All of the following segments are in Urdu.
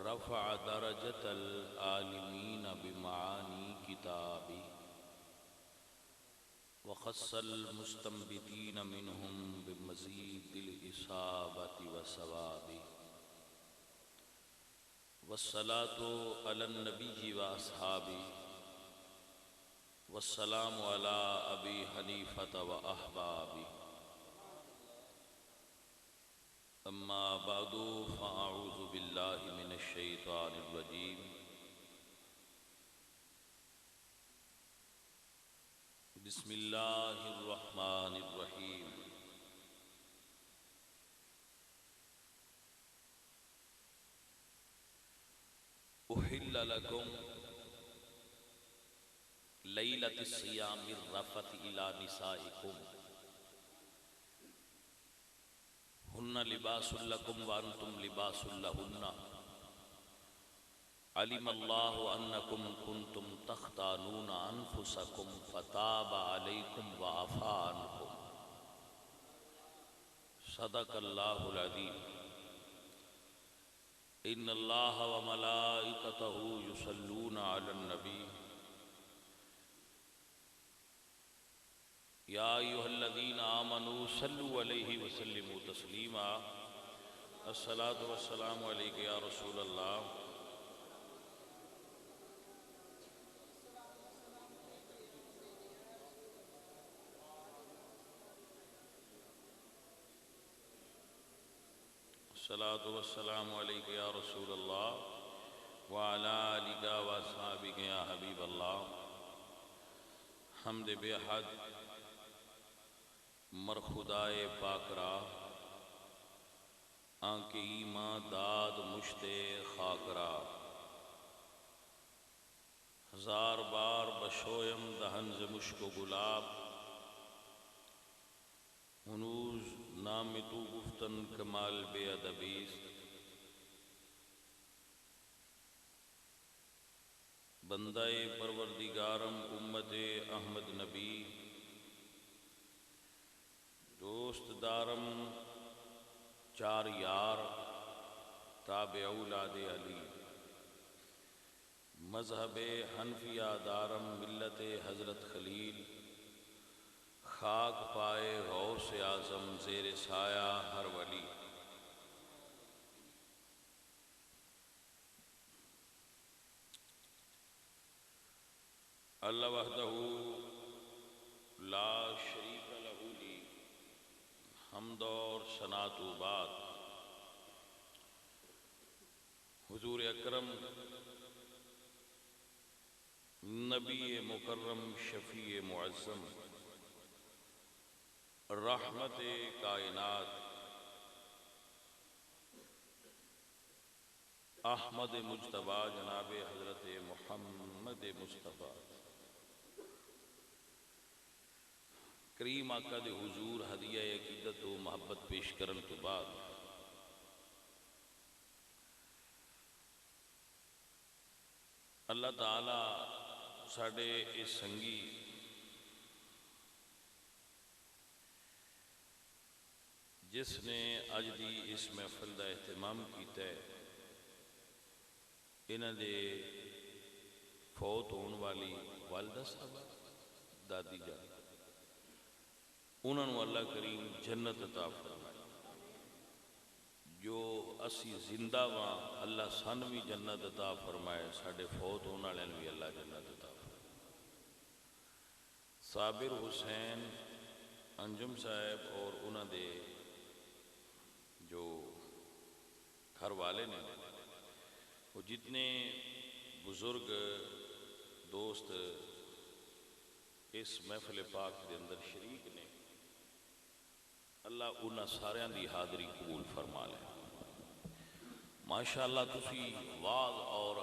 ورفع درجة العالمين بمعاني كتابه وخص المستنبطين منهم بمزيد الإصابة والثواب والصلاة على النبي وأصحابه والسلام على أبي حنيفة وأحبابه أما بعد فأعوذ بالله من الشيطان الرجيم بسم الله الرحمن الرحيم أحل لكم ليلة الصيام الرفث إلى نسائكم هن لباس لكم وأنتم لباس لهن علم الله أنكم كنتم تختانون أنفسكم فتاب عليكم وعفى عنكم صدق الله العظيم إن الله وملائكته يصلون على النبي يا أيها الذين آمنوا صلوا عليه وسلموا تسليما الصلاة والسلام عليك يا رسول الله الصلاة والسلام عليك يا رسول الله وعلى آلك وأصحابك يا حبيب الله حمد بے حد مر خدائے پاک را آنکہ ایمان داد مشتے خاک را ہزار بار بشویم دہن ز مشک و گلاب ہنوز نام تو گفتن کمال بے ادبیست بندہ پروردگارم امت احمد نبی دوست دارم چار یار تابع اولاد علی مذہب حنفیہ دارم ملت حضرت خلیل خاک پائے غوث اعظم زیر سایہ ہر ولی اللہ وحدہ لا شریک لہ لی حمد اور ثناء و بعد حضور اکرم نبی مکرم شفیع معظم رحمت کائنات احمد مجتبی جناب حضرت محمد مصطفیٰ کریم آقا دے حضور ہدیہ عقیدت و محبت پیش کرن تو بعد اللہ تعالی ساڑے اس سنگی جس نے اج دی اس محفل دا اہتمام کیتا ہے انہاں دے فوت ہون والی والدہ صاحبہ دادی جان انہوں نے اللہ کریم جنت عطا فرمائے جو اسی زندہ وہاں اللہ سن بھی جنت عطا فرمائے ساڑھے فوت ہونے والے بھی اللہ جنت عطا فرمائے صابر حسین انجم صاحب اور انہوں دے جو گھر والے نے وہ جتنے بزرگ دوست اس محفل پاک دے اندر شریک نے اللہ انہاں ساریاں دی حاضری قبول فرما لے ماشاءاللہ تسی واعظ اور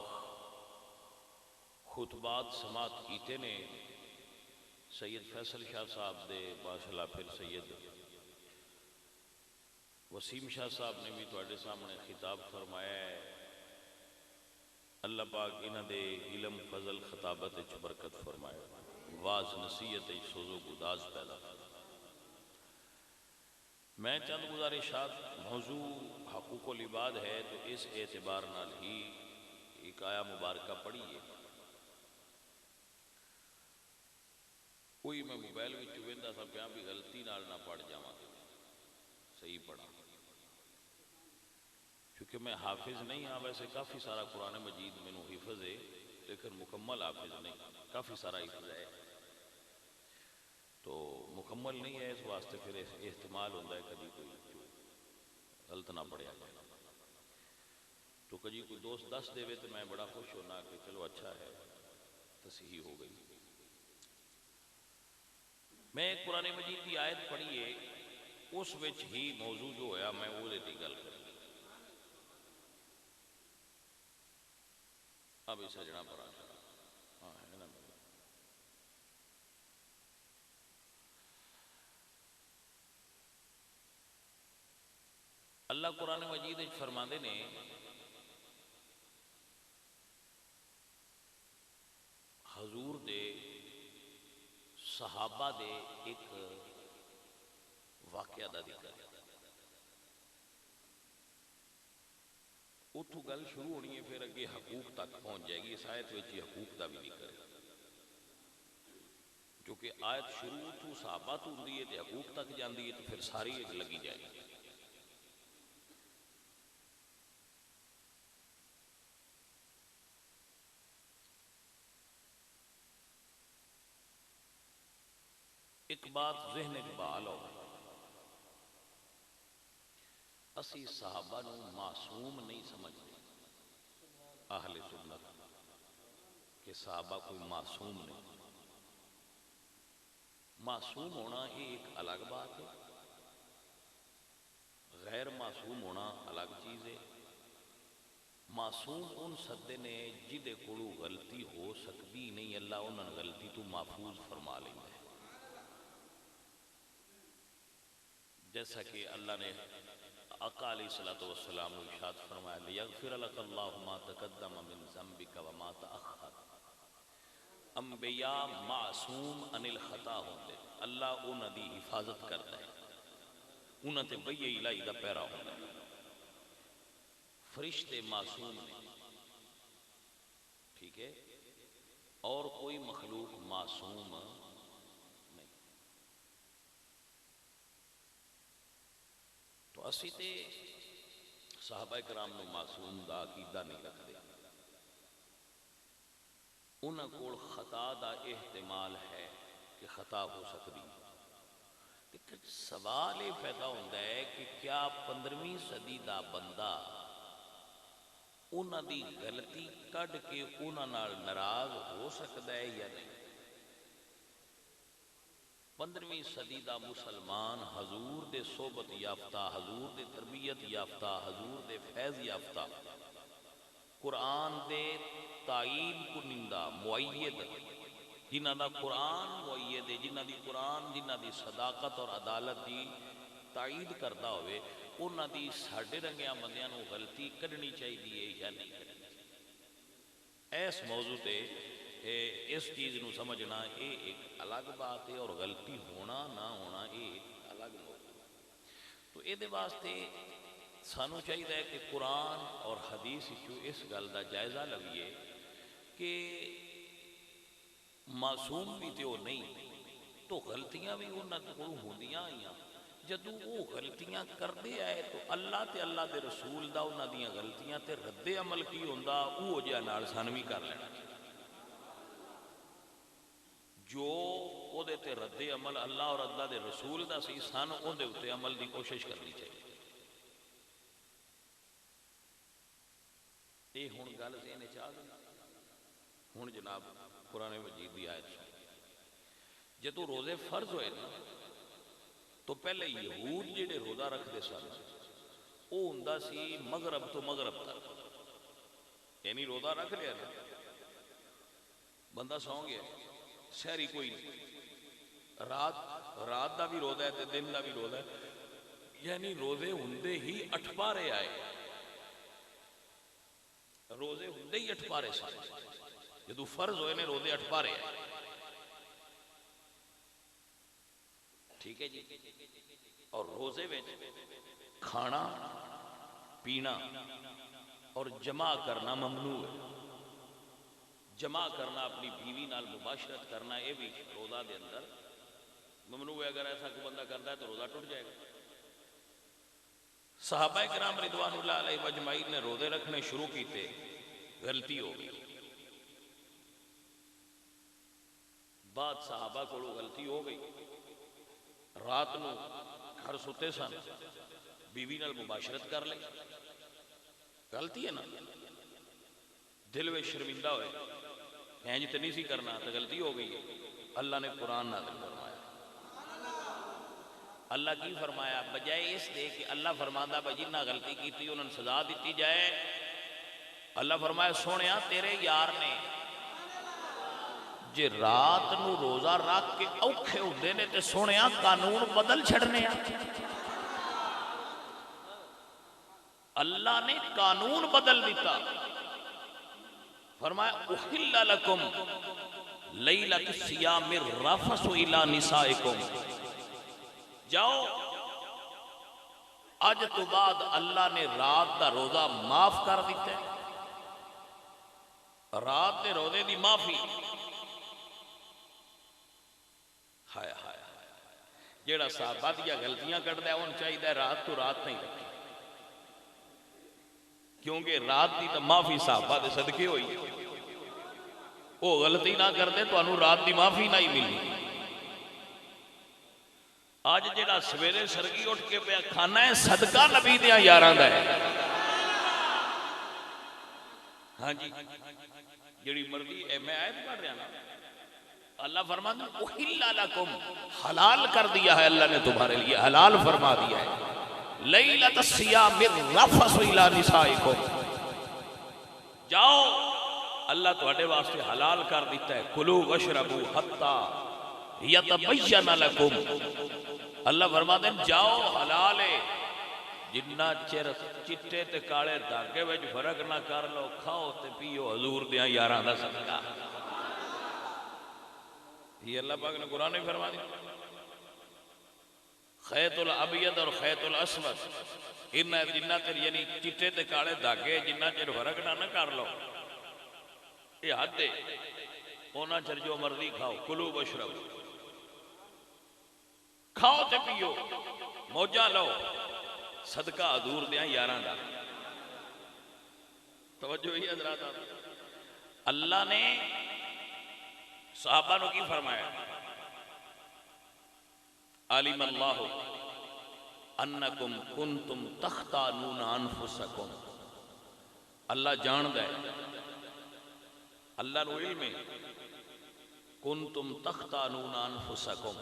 خطبات سماعت کیتے نے سید فیصل شاہ صاحب دے ماشاءاللہ پھر سید وسیم شاہ صاحب نے بھی تواڈے سامنے خطاب فرمایا ہے اللہ پاک انہاں دے علم فضل خطابت وچ برکت فرمائے واعظ نصیحت وچ سوز و گداز پیدا فرمائے میں چند گزارشات موضوع حقوق العباد ہے تو اس اعتبار نال ہی ایک آیا مبارکہ پڑھی ہے. کوئی میں موبائل وچ ویندا سا پیا بھی غلطی نال نہ پڑھ جاواں صحیح پڑھا، کیونکہ میں حافظ نہیں ہاں. ویسے کافی سارا قرآن مجید مینوں حفظ ہے لیکن مکمل حافظ نہیں. کافی سارا حفظ ہے تو مکمل نہیں ہے، اس واسطے پھر احتمال ہوتا ہے کبھی کوئی غلط نہ پڑھیا جائے. تو کبھی کوئی دوست دس دے تو میں بڑا خوش ہونا کہ چلو اچھا ہے تصحیح ہو گئی. میں ایک قرآن مجید کی آیت پڑھی ہے، اس وچ ہی موضوع جو ہویا میں وہ دے گل کری. اب اسے جنا پڑا ہاں ہے نا. اللہ قرآن مجید فرماندے نے حضور دے صحابہ دے ایک واقعہ دا ذکر ہے. اتھو گل شروع ہونی ہے پھر اگے حقوق تک پہنچ جائے گی. اس آیت وچ حقوق دا بھی ذکر ہے جو کہ آیت شروع اتھو صحابہ تو ہوندی ہے تے حقوق تک جاندی ہے تو پھر ساری لگی جائے گی. ایک بات ذہن اقبال ہو، اسی صحابہ نو معصوم نہیں سمجھتے اہل سنت کہ صحابہ کوئی معصوم نہیں. معصوم ہونا یہ ایک الگ بات ہے، غیر معصوم ہونا الگ چیز ہے. معصوم ان سدے نے جدے کولو غلطی ہو سکتی نہیں، اللہ انہاں غلطی تو محفوظ فرما لیندا ہے. جیسا کہ اللہ نے آقا علیہ الصلوۃ والسلام کو ارشاد فرمایا لیغفر لک اللہ ما تقدم من ذنبک وما تأخر. انبیاء معصوم عن الخطا ہوندے، اللہ انہاں دی حفاظت کرتا ہے، انہاں تے وحی الہی دا پیرا ہوندا ہے. فرشتے معصوم نہیں، ٹھیک ہے، اور کوئی مخلوق معصوم نہیں. تو اسی تے صحابہ کرام نو معصوم دا عقیدہ نہیں رکھتے. انہاں کول خطا دا احتمال ہے کہ خطا ہو سکتی. لیکن سوال یہ پیدا ہوتا ہے کہ کیا 15ویں صدی دا بندہ انہاں دی غلطی کڈ کے انہاں نال ناراض ہو سکتا ہے یا نہیں؟ 15ویں صدی دا مسلمان حضور دے صحبت یافتہ، حضور دے تربیت یافتہ، حضور دے فیض یافتہ، قرآن دے تائید کنندہ مؤید، جنہ دا قرآن مؤید ہے، جنہ دی قرآن جنہ دی صداقت اور عدالت دی تائید کرتا ہوئے، انہاں دی ساڈے رنگیاں بندیاں نو غلطی کڈنی چاہیے یا نہیں کڈنی چاہیے. اس موضوع تے اس چیز نو سمجھنا یہ ایک الگ بات ہے اور غلطی ہونا نہ ہونا یہ ایک الگ موضوع ہے. تو یہ واسطے سانو چاہیے کہ قرآن اور حدیث اس گل کا جائزہ لگیے کہ معصوم بھی تو نہیں تو غلطیاں بھی انہاں کولوں ہوندیاں آئیاں. جدوں وہ غلطیاں کردے آئے تو اللہ تے اللہ دے رسول دا انہاں دیاں غلطیاں تے رد عمل کی ہوندا اوہ جہا نال سان وی کر لینا جو او دے تے رد عمل اللہ اور اللہ دے رسول دا سی سان او دے اتے عمل دی کوشش کرنی چاہیے. یہ ہن گل ذہن وچ آ گئی. ہن جناب قرآن مجید دی آیت سن. جدوں روزے فرض ہوئے نا تو پہلے یہود جڑے روزہ رکھتے سن وہ ہوندا سی مغرب تو مغرب تک، یعنی روزہ رکھ لیا نا بندہ سو گیا سحری کوئی نہیں، رات دا بھی روزہ ہے تے دن دا بھی روزہ ہے، یعنی روزے ہوندے ہی اٹھپارے آئے، روزے ہوندے ہی اٹھپارے سارے جدو فرض ہوئے نے روزے اٹھپارے آئے. ٹھیک ہے جی. اور روزے میں کھانا پینا اور جمع کرنا ممنوع ہے. جمع کرنا اپنی بیوی نال مباشرت کرنا یہ بھی روزہ دے اندر ممنوع ہے. اگر ایسا کوئی بندہ کرتا ہے تو روزہ ٹوٹ جائے گا. صحابہ کرام رضوان اللہ علیہ مجمعین نے روزے رکھنے شروع کیتے, غلطی ہو گئی. بعد صحابہ کو غلطی ہو گئی, رات نو گھر سوتے سن, بیوی نال مباشرت کر لیں. غلطی ہے نا, دل میں شرمندہ ہوئے, اینج تو نہیں سی کرنا, تو غلطی ہو گئی. اللہ نے قرآن نازل فرمایا. اللہ کی فرمایا بجائے اس دے کہ اللہ فرماتا بھائی جنہ غلطی کی تھی انہوں نے سزا دیتی جائے, اللہ فرمایا سونیا تیرے یار نے جے رات نو روزہ رکھ کے اوکھے ہوندے نے تے سونیا قانون بدل چھڑنے آ. اللہ نے قانون بدل دیتا. فرمایا احل لکم لیلۃ الصیام الرفث الی نسائکم. جاؤ اج تو بعد اللہ نے رات دا روزہ معاف کر دیتا ہے. رات دے روزے دی معافی. ہائے ہائے جیڑا صحابہ دیا غلطیاں کرتا ہے ان چاہیے رات تو رات نہیں رکھی, کیونکہ رات دی تو معافی صحابہ دے صدقے ہوئی. وہ غلطی نہ کرتے تو انہوں رات دی معافی نہیں ملی. آج جڑا سویرے سرگی اٹھ کے پیا کھانا ہے صدقہ نبی دیاں یاراں دا ہے. ہاں جی جڑی مرضی میں آیت پڑھ رہا نا, اللہ فرماتا ہے احل لکم, حلال کر دیا ہے اللہ نے تمہارے لیے, حلال فرما دیا ہے. لیلۃ الصیام الرفث الی نسائکم, جاؤ اللہ تواڈے واسطے حلال کر دیتا ہے. کلوا واشربوا حتی یتبین لکم, اللہ فرماتے ہیں جاؤ حلال ہے جنہ چر چٹے تے کالے دھاگے وچ فرق نہ کر لو, کھاؤ تے پیو حضور دیاں یاراں دا صدقہ. یہ اللہ پاک نے قرآن میں فرما دیا. خیط الابید اور خیط الاسود ان جنہ تر یعنی چٹے تے کالے دھاگے جنہ چر فرق نہ کر لو, یہ حد ہے. اونا چر جو مرضی کھاؤ. کلو واشربوا, کھاؤ تے پیو, موجہ لو, صدقہ حضور دیاں یاراں دا. توجہ ہی حضرات, اللہ نے صحابہ نو کی فرمایا علم اللہ انکم کنتم تختانون انفسکم. اللہ جاندہ ہے, اللہ نو علم ہے کنتم تختانون انفسکم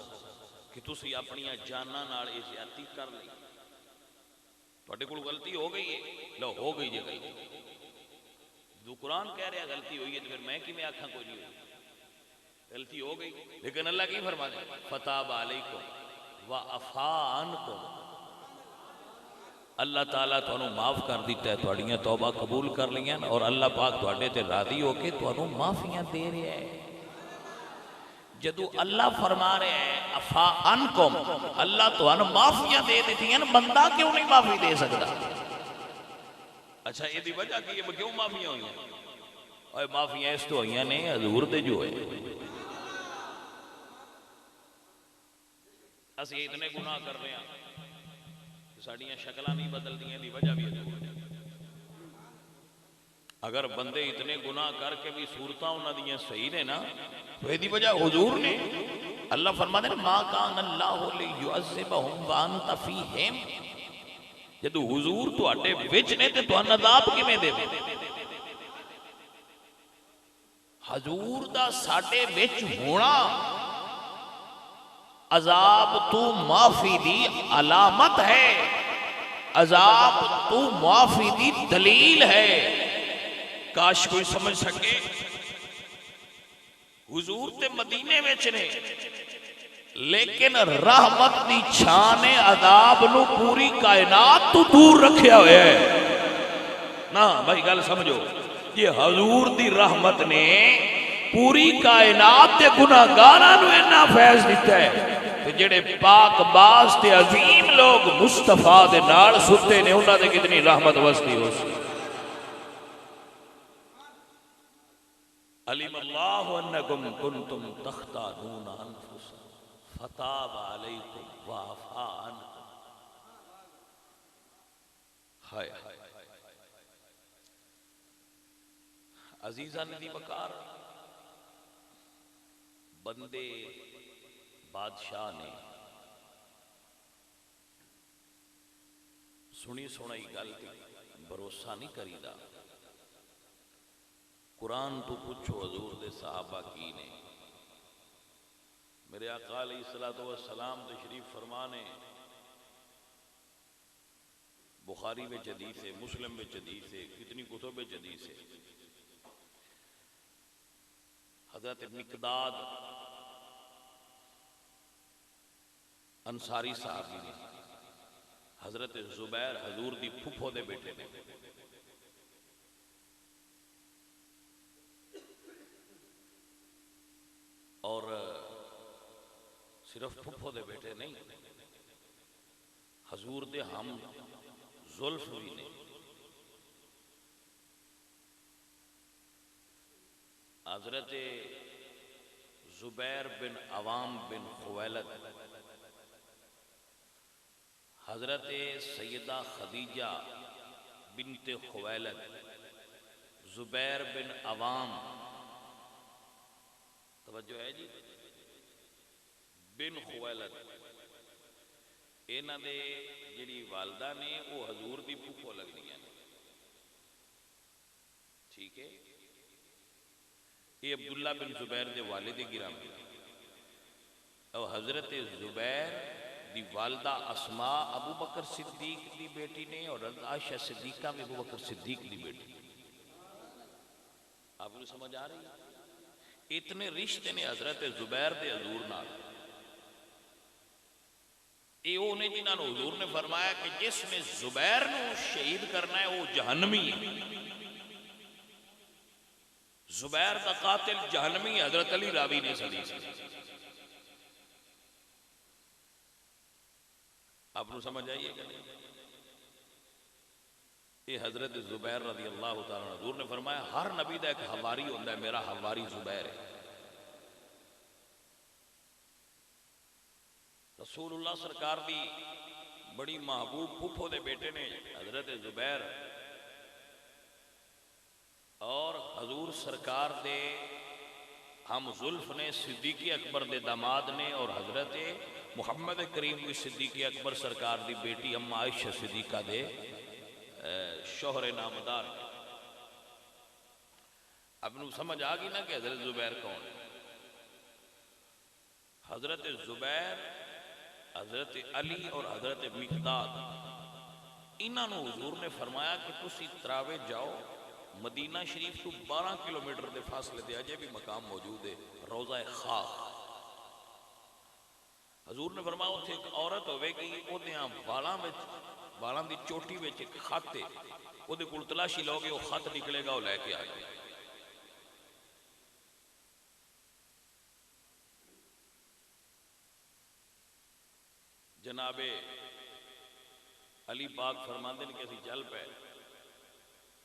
کہ تسی اپنی جاناں نال زیادتی کر لی. تواڈے کول غلطی ہو گئی ہے, لو ہو گئی جے غلطی. جو قرآن کہہ رہا غلطی ہوئی ہے تو پھر میں کی میں آکھاں کوئی نہیں ہوئی, غلطی ہو گئی. لیکن اللہ کی فرماتے ہیں فتاب علیکم وعفا عنکم, اللہ تعالیٰ تو انہوں معاف کر دیتا ہے, تواڈیاں توبہ قبول کر لیا اور اللہ پاک تواڈے تے راضی ہو کے تو انہوں معافیاں دے رہے ہیں. جدو اللہ فرما رہے ہیں عفا عنکم, اللہ تو انہوں معافیاں دے دیتی ہیں, بندہ کیوں نہیں معافی دے سکتا؟ اچھا یہ دی وجہ کہ یہ کیوں معافیاں ہوئی ہیں؟ اور معافیاں اس تو ہوئی نے حضور دے جو ہے. اسی اتنے گناہ کر رہے ہیں ساڑیاں شکلہ نہیں بدل دیا, دی وجہ بھی حضور ہے. اگر بندے اتنے گناہ کر کے بھی صورتاں انہاں دیاں صحیح نے نا, تو یہ دی وجہ حضور نے. اللہ فرماتے ہیں ما کان اللہ لیعذبہم وانت فیہم, جدو حضور تو اٹے وچ نے تے تو عذاب کی میں دے دے. حضور دا ساڑے وچ ہونا عذاب تو معافی دی علامت ہے, عذاب تو معافی دی دلیل ہے. کاش کوئی سمجھ سکے. حضور تے مدینے میں چنے لیکن رحمت دی چھان عذاب نو پوری کائنات تو دور رکھیا ہوئے ہے نا. بھائی گل سمجھو, یہ حضور دی رحمت نے پوری کائنات دے گناہگاراں نو اتنا فیض دیتا ہے. تے جڑے پاک باز تے عظیم لوگ مصطفیٰ دے نال ستے نے انہاں دے کتنی رحمت وستی ہو سی. علم اللہ انکم کنتم تختانون انفسکم فتاب علیکم وعفا عنکم. ہائے عزیزان دی بکار بندے بادشاہ نے سنی سنائی گل تے بھروسہ نہیں کریدا. قرآن تو پوچھو حضور دے صحابہ کی نے. میرے آقا علیہ الصلوۃ والسلام تشریف فرمانے بخاری میں حدیث ہے، مسلم میں حدیث ہے، کتنی کتب میں حدیث ہے. حضرت مقداد انصاری صحابی نے، حضرت زبیر حضور دی پھپھو دے بیٹے نے. اور صرف پھپھو دے بیٹے نہیں، حضور دے ہم زلف بھی نے. حضرت زبیر بن عوام بن خویلد، حضرت سیدہ خدیجہ بنت خویلد، زبیر بن عوام، توجہ ہے جی، بن خویلد، انہاں دے جڑی والدہ نے وہ حضور دی پھپھو لگنی ہیں. ٹھیک ہے، یہ عبداللہ بن زبیر دے والد گرامی اور حضرت زبیر دی والدہ اسماء ابو بکر صدیق دی بیٹی نے اور عائشہ صدیقہ میں ابو بکر صدیق دی بیٹی. آپ کو سمجھ آ رہی ہے؟ اتنے رشتے نے حضرت زبیر دے حضور نال. یہ وہ نے جنہاں نے حضور نے فرمایا کہ جس نے زبیر نو شہید کرنا ہے وہ جہنمی ہے. زبیر کا قاتل جہنمی. حضرت علی راوی نے حدیث. آپ کو سمجھ آئیے کہ نہیں؟ یہ حضرت زبیر رضی اللہ تعالیٰ عنہ، حضور نے فرمایا ہر نبی دا ایک حواری ہوتا ہے، میرا حواری زبیر ہے. رسول اللہ سرکار دی بڑی محبوب پھپھو دے بیٹے نے حضرت زبیر، اور حضور سرکار دے ہم زلف نے صدیق اکبر دے داماد نے، اور حضرت محمد کریم کی صدیق اکبر سرکار دی بیٹی اما عائشہ صدیقہ دے شوہر نامدار. اب نو سمجھ آ گئی نا کہ حضرت زبیر کون ہے. حضرت زبیر، حضرت علی اور حضرت مقداد، انہاں نو حضور نے فرمایا کہ تسی تراوے جاؤ مدینہ شریف تو 12 کلومیٹر دے فاصلے دے اجے بھی مقام موجود ہے روضہ خاک. حضور نے فرمایا اتھے ایک عورت ہوئے گی، وہ دیاں بالاں دی چوٹی وچ ایک خط ہے، وہ دے کول تلاشی لو گے وہ خط نکلے گا، وہ لے کے آ گئے. جناب علی پاک فرماندے نے کہ اسی چل پے،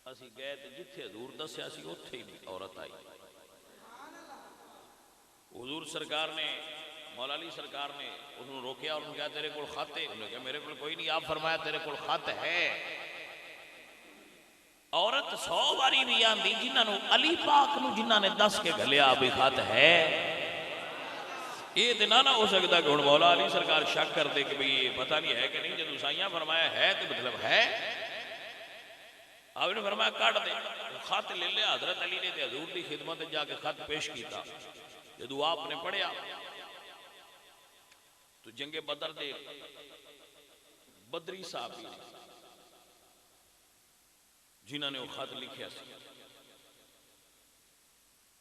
اسی گئے تے جتھے حضور دسیا سی اتھے ہی عورت آئی. حضور سرکار نے، مولا علی سرکار نے انہوں روکیا اور انہوں نے کہا تیرے کول خط ہے؟ انہوں نے کہا میرے کول کوئی نہیں. آپ فرمایا تیرے کول خط ہے؟ عورت 100 باری بھی آندی جنہاں نو علی پاک نو جنہاں نے دس کے گھلیا بھی خط ہے. یہ تو نہ ہو سکتا کہ ہن مولا علی سرکار شک کر دے کہ بھئی یہ پتہ نہیں ہے کہ نہیں. جب سائیاں فرمایا ہے تو مطلب ہے. آپ نے فرمایا کاٹ دے. خط لے لیا حضرت علی نے تے حضور دی خدمت جا کے خط پیش کیتا. جدو آپ نے پڑھیا تو جنگ بدر دے بدری صحابی جنہوں نے وہ خط لکھیا سی،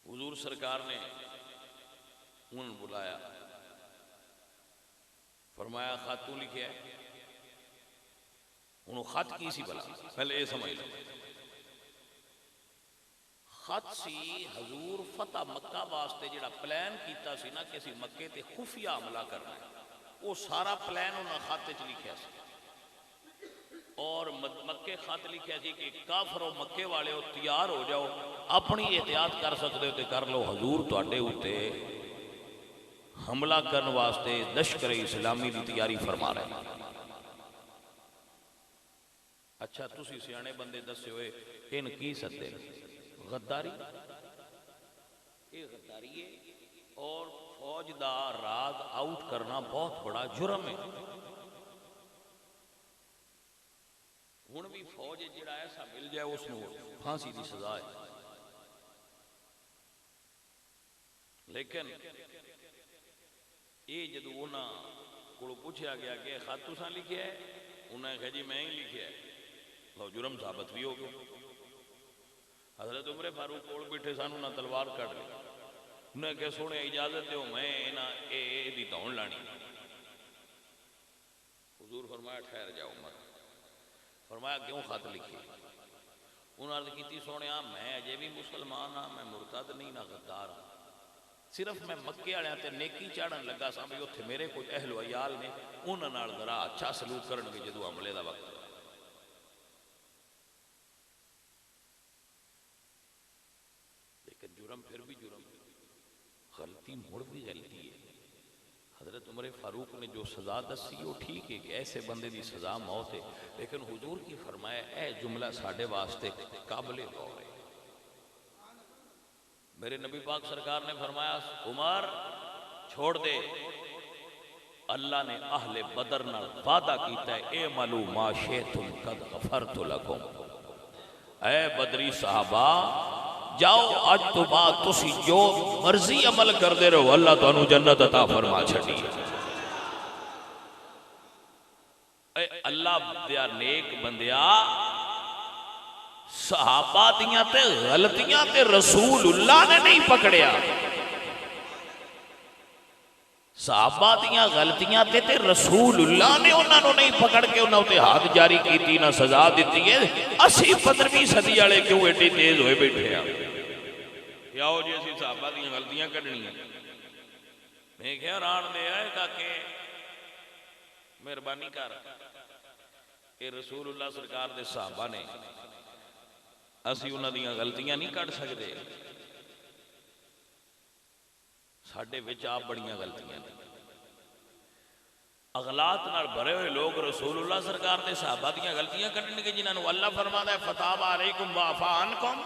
حضور سرکار نے انہوں بلایا، فرمایا خط تو لکھیا ہے؟ انہوں خط کی سی بلا؟ پہلے یہ سمجھ لو خط سی حضور فتح مکہ واسطے جڑا پلان کیتا سی نا کہ اسی مکے تے خفیہ حملہ کرنا ہے. وہ سارا پلان انہاں خط چ لکھیا سی اور مکے خط لکھیا سی کہ کافرو مکے والے ہو تیار ہو جاؤ، اپنی احتیاط کر سکتے ہو تے کر لو، حضور تواڈے اوتے حملہ کرن واسطے لشکر اسلامی دی تیاری فرما رہے ہیں۔ اچھا تسی سیانے بندے دسے ہوئے ان کی سدے غداری، یہ غداری ہے اور فوج دا راز آؤٹ کرنا بہت بڑا جرم ہے۔ ہن بھی فوج جڑا ایسا مل جائے اس نو پھانسی دی سزا ہے، لیکن یہ جدو انہاں کو پوچھا گیا کہ خط تساں لکھیا ہے، انہوں نے کہا جی میں ہی لکھیا ہے، لو جرم ثابت بھی ہو گیا۔ حضرت عمر فاروق کول بیٹھے سانو نہ تلوار کٹ لی، انہیں کہ سونے اجازت دیو میں نہ اے دی دون لانی۔ حضور فرمایا ٹھہر جاؤ عمر، فرمایا کیوں خط لکھی؟ انہوں نے کہتی سونے میں اجے بھی مسلمان ہاں، میں مرتد نہیں نہ غدار ہاں، صرف میں مکے والے تے نیکی چاڑھن لگا سا بھی اوتھے میرے کچھ اہل و عیال نے انہاں نال ذرا اچھا سلوک کرن گے جدوں حملے دا وقت۔ لیکن جرم پھر بھی جرم، غلطی مڑ بھی غلطی ہے۔ حضرت عمر فاروق نے جو سزا دسی وہ ٹھیک ہے کہ ایسے بندے دی سزا موت ہے، لیکن حضور کی فرمایا اے جملہ ساڈے واسطے قابل غور ہے۔ میرے نبی پاک سرکار نے فرمایا عمر چھوڑ دے، اللہ نے اہل بدر نال وعدہ کیتا ہے اے ملو ما شئتم قد غفرت لکم، اے بدری صحابہ جاؤ اج تو بعد تسی جو مرضی عمل کر دے رہو اللہ تانوں جنت عطا فرما چھڑی۔ اے اللہ دیا نیک بندیا، صحابہ دیاں تے غلطیاں تے رسول اللہ نے نہیں پکڑیا، صحابہ دیاں غلطیاں تے رسول اللہ نے انہاں نو نہیں پکڑ کے انہاں تے ہاتھ جاری کیتی نہ سزا دیتی ہے۔ اسی 15ویں صدی والے کیوں ایڈی تیز ہوئے بیٹھے ہیں؟ کیا ہو جی اسی صحابہ دیاں غلطیاں کڈنی ہیں؟ میں کہا ران دے آئے کہ مہربانی کر، کہ رسول اللہ سرکار دے صحابہ نے اسی انہاں دیاں غلطیاں نہیں کٹ سکتے، ساڈے وچ آپ بڑیاں غلطیاں نے، اغلاط نال بھرے ہوئے لوگ رسول اللہ سرکار دے صحابہ دیاں غلطیاں کڈن گے جنہاں نو اللہ فرماتا ہے فتاب علیکم وعفا عنکم۔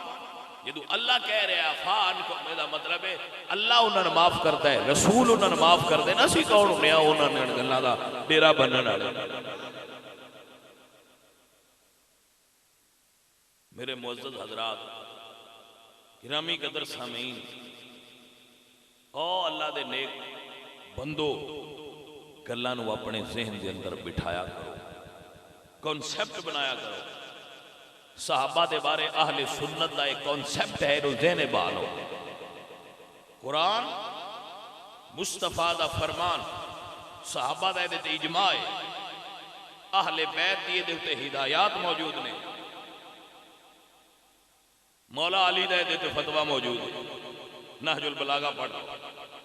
جدو اللہ کہہ رہے عفا عنکم میرا مطلب ہے اللہ انہاں نے معاف کرتا ہے، رسول انہاں نے معاف کر دینا، سی کون ہونے انہاں نے گلاں دا ڈیرا بنن والے۔ میرے معزز حضرات، گرامی قدر سامعین، او اللہ دے نیک بندو، گلاں نو اپنے ذہن دے اندر بٹھایا کرو، کانسیپٹ بنایا کرو۔ صحابہ دے بارے اہل سنت دا ایک کانسیپٹ ہے، رو ذہن بالو۔ قرآن مصطفیٰ دا فرمان، صحابہ دا دے تے اجماع ہے، اہل بیت دیے دے تے ہدایات موجود نے، مولا علی دے تے فتوہ موجود ہے۔ نہج البلاغہ پڑھ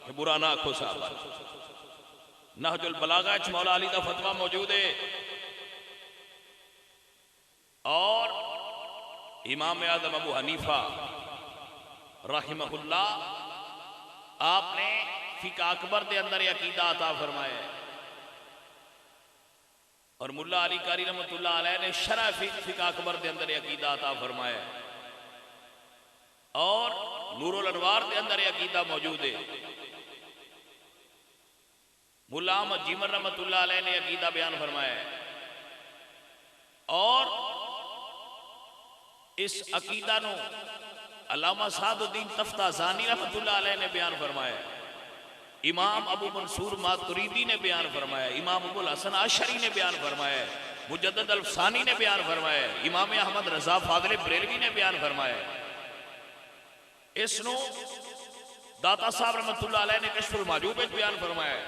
کہ برا نہ آکھو صحابہ، نہج البلاغہ اچھ مولا علی دا فتوہ موجود ہے۔ اور امام اعظم ابو حنیفہ رحمہ اللہ آپ نے فقہ اکبر دے اندر عقیدہ عطا فرمایا ہے، اور ملا علی قاری رحمۃ اللہ علیہ نے شرح فقہ اکبر دے اندر عقیدہ عطا فرمایا ہے، اور نور الانوار دے اندر عقیدہ موجود ہے۔ ملا احمد جیمر رحمۃ اللہ علیہ نے عقیدہ بیان فرمایا ہے، اور اس عقیدہ نو علامہ سعد الدین تفتازانی رحمۃ اللہ علیہ نے بیان فرمایا ہے، امام ابو منصور ماتریدی نے بیان فرمایا ہے، امام ابو الحسن عشری نے بیان فرمایا ہے، مجدد الفسانی نے بیان فرمایا ہے، امام احمد رضا فاضل بریلوی نے بیان فرمایا ہے۔ اس نو داتا صاحب رحمۃ اللہ علیہ نے کشف المحجوب بیان فرمایا ہے،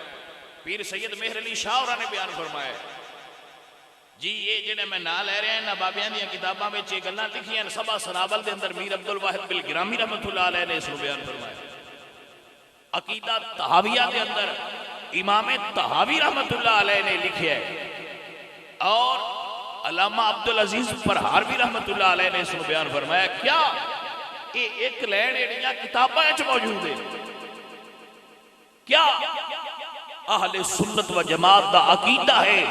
پیر سید مہر علی شاہ اور نے بیان فرمایا ہے۔ جی یہ جنہیں میں نہ لے رہے ہیں نہ بابیان دیا کتاباں میں چیک اللہ لکھی ہیں، سبا سنابل دے اندر میر عبدالواحد بالگرامی رحمت اللہ علیہ نے اس کو بیان فرمایا۔ عقیدہ تحاویہ دے اندر امام طحاوی رحمت اللہ علیہ نے لکھے ہے اور علامہ عبدالعزیز پرہاروی رحمت اللہ علیہ نے اس کو بیان فرمایا کیا یہ ایک لین ایڈیاں کتابیں موجود ہے کیا اہل سنت و جماعت دا عقیدہ ہے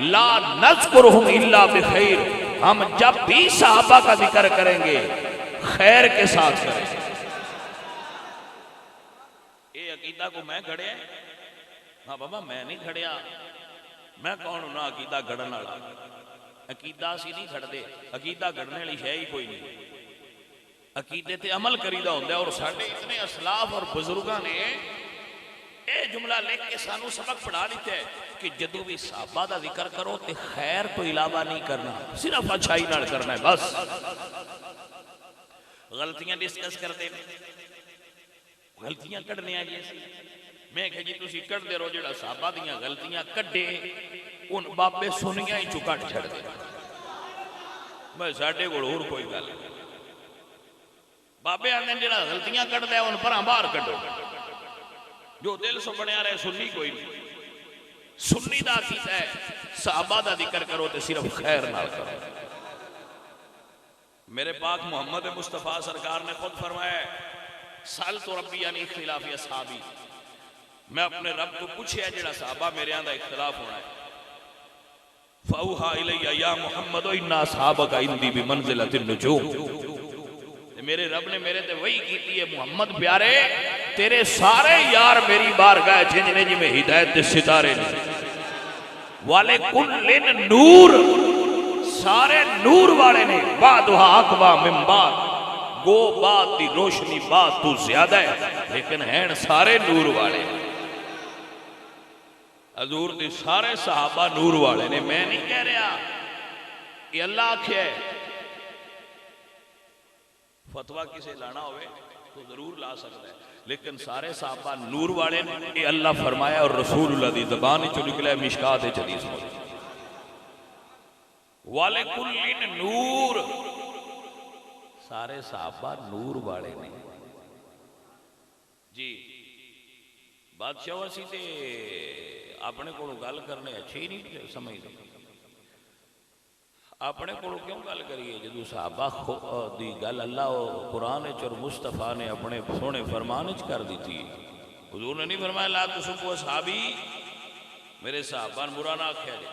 لا نذکرہم الا بخیر ہم جب بھی صحابہ کا ذکر کریں گے خیر کے ساتھ کریں گے یہ عقیدہ کو میں گھڑے ہیں ہاں بابا میں نہیں گھڑیا میں کون ہوں نا عقیدہ گھڑن والا عقیدہ سی نہیں گھڑتے عقیدہ گھڑنے والی شے ہی کوئی نہیں عقیدے تے عمل کریدہ ہوندہ ہے اور ساڑھے اتنے اسلاف اور بزرگاں نے اے جملہ لکھ کے سانو سبق پڑھا دیتے ہیں کہ جدو بھی صحابہ دا ذکر کرو تے خیر تو علاوہ نہیں کرنا صرف اچھائی نہ کرنا ہے بس غلطیاں ڈسکس کر دے غلطیاں کڑھنے آئے جیسے میں کہ جی تُسی کڑھ دے رو جڑا صحابہ دیاں غلطیاں کڑھے ان بابے سنیاں ہی چکٹ چھڑ دے میں ساڑھے گھڑور کوئی گل بابے آنے جڑا غلطیاں کڑھ دے ان پر باہر کڑھو جو دل سو بنے آ رہے سنی کوئی نہیں سنی دا عقیدہ ہے صحابہ دا ذکر کرو تے صرف خیر نہ کرو میرے پاک محمد مصطفیٰ سرکار نے خود فرمایا ہے سال تو ربی یعنی اختلافی اصحابی میں اپنے رب کو پوچھے جڑا صحابہ میرے آندہ اختلاف ہونا ہے فَأُوحَا إِلَيَّ يَا مُحَمَّدُ إِنَّا أَصْحَابَكَ عِنْدِي بِمَنْزِلَةِ النُّجُومِ میرے رب نے میرے تے وہی کیتی ہے محمد پیارے تیرے سارے یار میری بارگاہ جنجنے جی میں ہدایت دے ستارے نے والے کلن نور سارے نور والے نے بعدها اقوا من بعد گو بعد دی روشنی بعد تو زیادہ ہے لیکن ہیں سارے نور والے حضور دی سارے صحابہ نور والے نے میں نہیں کہہ رہا یہ اللہ آکھے ہے فتوہ کسے لانا ہوئے تو ضرور لا سکتا ہے لیکن سارے صحابہ نور والے نے یہ اللہ فرمایا اور رسول اللہ دی زبان چو نکلے مشکات حدیث میں وَلِكُلِّن نور سارے صحابہ نور والے نے جی بادشاہ وسی تے اپنے کو گل کرنے اچھی نہیں سمجھ دیں اپنے کو کیوں گل کریے جدو صحابہ دی گل اللہ قرآن اور مصطفیٰ نے اپنے سونے فرمان کر دی تھی حضور نے نہیں فرمایا لا تسبوا اصحابی میرے صحابہ برا نہ کہہ دے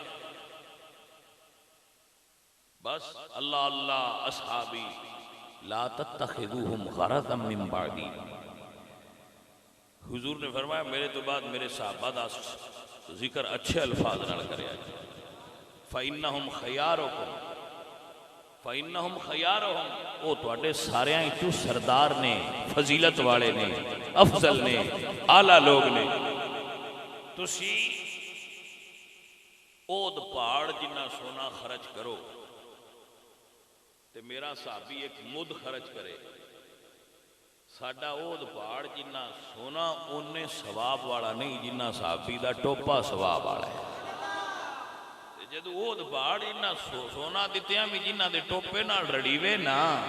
بس اللہ اللہ اصحابی لا تتخذوہم غرضا من بعدی حضور نے فرمایا میرے تو بعد میرے صحابہ دا ذکر اچھے الفاظ نہ کرے فَإِنَّهُمْ خَيَارُكُمْ فَإِنَّهُمْ خَيَارُهُمْ وہ توڑے سارے ہیں تو سردار نے فضیلت والے نے افضل نے اعلیٰ لوگ نے تسی اود پاڑ جنہ سونا خرچ کرو تے میرا صحابی ایک مد خرچ کرے ساڑھا اود پاڑ جنہ سونا انہیں ثواب والا نہیں جنہ صحابی دا ٹوپا ثواب والا ہے جدو اود پاڑ جنہ سونا دیتے ہیں جنہ دے ٹوپے نہ رڑیوے نا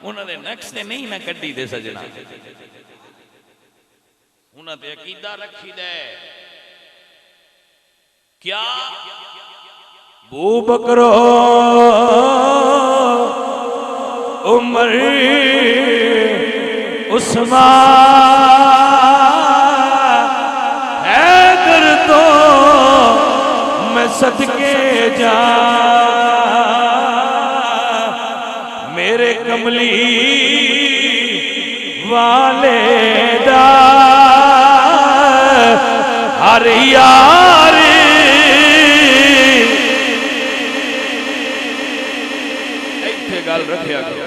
انہوں دے نقص دے نہیں نہ کٹی دے سجنا انہوں دے عقیدہ رکھی دے کیا بو بکرو عمر عثمان حیدر تو میں صدقے جا میرے کملی والے دا ہر یار ایتھے گل رکھیا گیا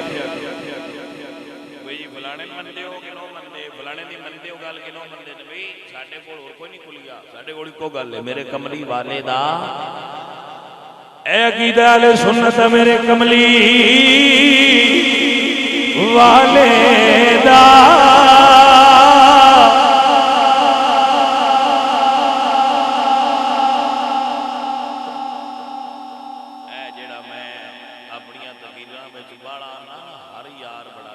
فلانے مندے ہو کہ نو مندے فلانے دی مندے ہو گل کہ نو مندے نے بھئی ساڈے کول اور کوئی نہیں کھلیا ساڈے کول کو گل ہے میرے کملی والے دا اے عقیدہ اہل سنت میرے کملی والے دا اے جڑا میں اپنی تقریراں وچ باڑا نا ہر یار بڑا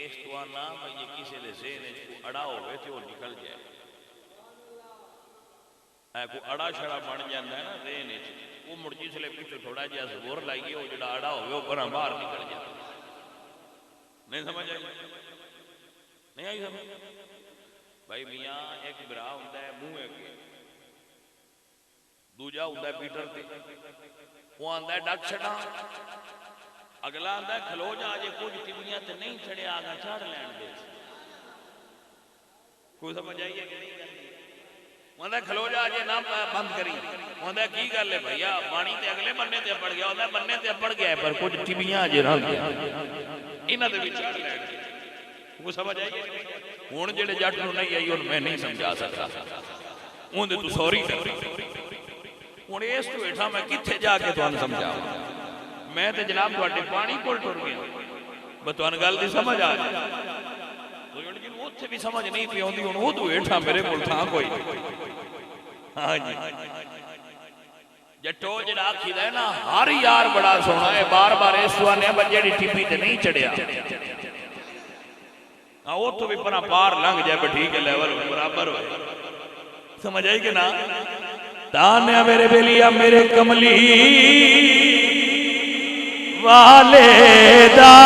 اس تو نام یہ کسی دے ذہن کو اڑا ہوئے تے وہ نکل جائے کو اڑا شڑا بن جاتا ہے نا رین وہ مڑ جسلے پیچھے تھوڑا جہا زور لائیے وہ جڑا اڑا ہوئے وہ پرا باہر نکل جاتا نہیں سمجھ آئی نہیں آئی سمجھ بھائی میاں ایک برا ہوتا ہے منہ اگے دوجا ہوتا ہے پیٹر تے وہ آتا ہے ڈک چھڑا اگلا آتا ہے کھلو جا جے کچھ ٹبیاں تے نہیں چھڑے آگا چھاڑ لین دے کوئی سمجھ آئیے کہ نہیں کرتی وہ آتا ہے کھلو جا جے نہ بند کری وہ آتا ہے کی گل ہے بھائیا پانی تے اگلے بننے تے پڑ گیا ہوتا ہے بننے تے پڑ گیا ہے پر کچھ ٹبیاں جے رہ گیا انہاں دے بھی چھاڑ لین دے وہ سمجھ آئیے ہون جڑے جٹ نو نہیں آئی ان میں نہیں سمجھا سکتا ان دے تو سوری کر ہوں اس تو ایٹھا میں کتھے جا کے تو سمجھا میں تے جناب تواڈے پانی کول ٹر گیا میں تو گل دی سمجھ آ جائے جن اتنے بھی سمجھ نہیں پی آتی ہوں وہ تو ایٹھا میرے کول تھا کوئی ہاں جی جٹو جڑا آکھی ہے نا ہر یار بڑا سونا ہے بار بار اس سوانے بجے دی ٹپی تے نہیں چڑھیا وہ تو بھی پنا پار لنگ جائے بٹھی کے لیول برابر ہوئے سمجھ آئی کہ نا تانیا میرے بیلیا میرے کملی والے دا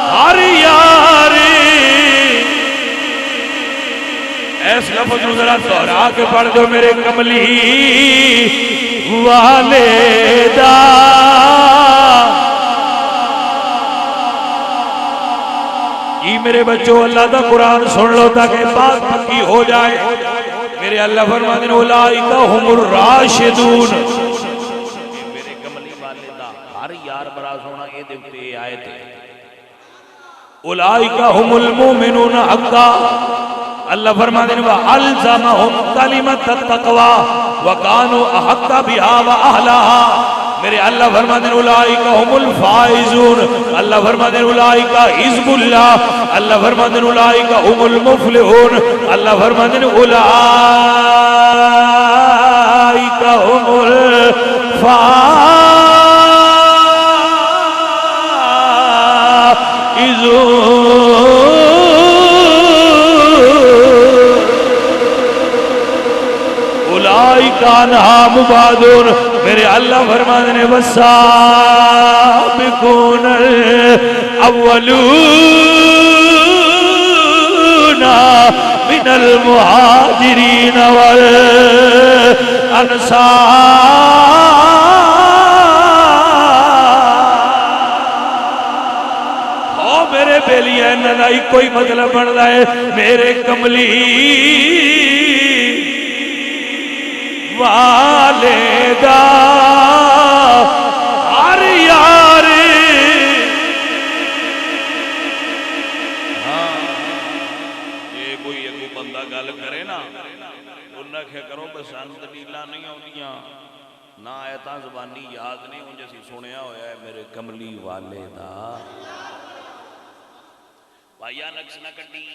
ہر یاری ایس لفظ ذرا دوہرا کے پڑھ دو میرے کملی والے دا جی میرے بچوں اللہ دا قرآن سن لو تاکہ بات پکی ہو جائے میرے اللہ فرماتے ہیں اولئک هم الراشدون میرے کملی والے دا ہر یار برا سونا اے دیکھتے آئے تھے اولئک هم المؤمنون حقا اللہ فرماتے ہیں وَأَلْزَمَهُمْ كَلِمَةَ التَّقْوَى وَكَانُوا أَحَقَّ بِهَا وَأَهْلَهَا میرے اللہ فرماتے ہیں اولئک هم الفائزون اللہ فرماتے ہیں اولئک حزب اللہ اللہ فرماتے ہیں اولئک هم المفلحون اللہ فرماتے ہیں اولئک هم الفائزون اولئک عنہا مبعدون میرے اللہ فرماتے ہیں والسابقون الاولون من المہاجرین والانصار میرے بیلی ہے نلائی کوئی مطلب بڑھ رہا ہے میرے کملی والدہ ہر یار ہاں یہ کوئی ایک بندہ گل کرے نا انہاں کیا کرو بسان دلیلہ نہیں ہوندیاں نہ آیتاں زبانی یاد نہیں ہوں جیسی سنیا ہویا ہے میرے کملی والدہ بھائیہ نقص نہ کٹی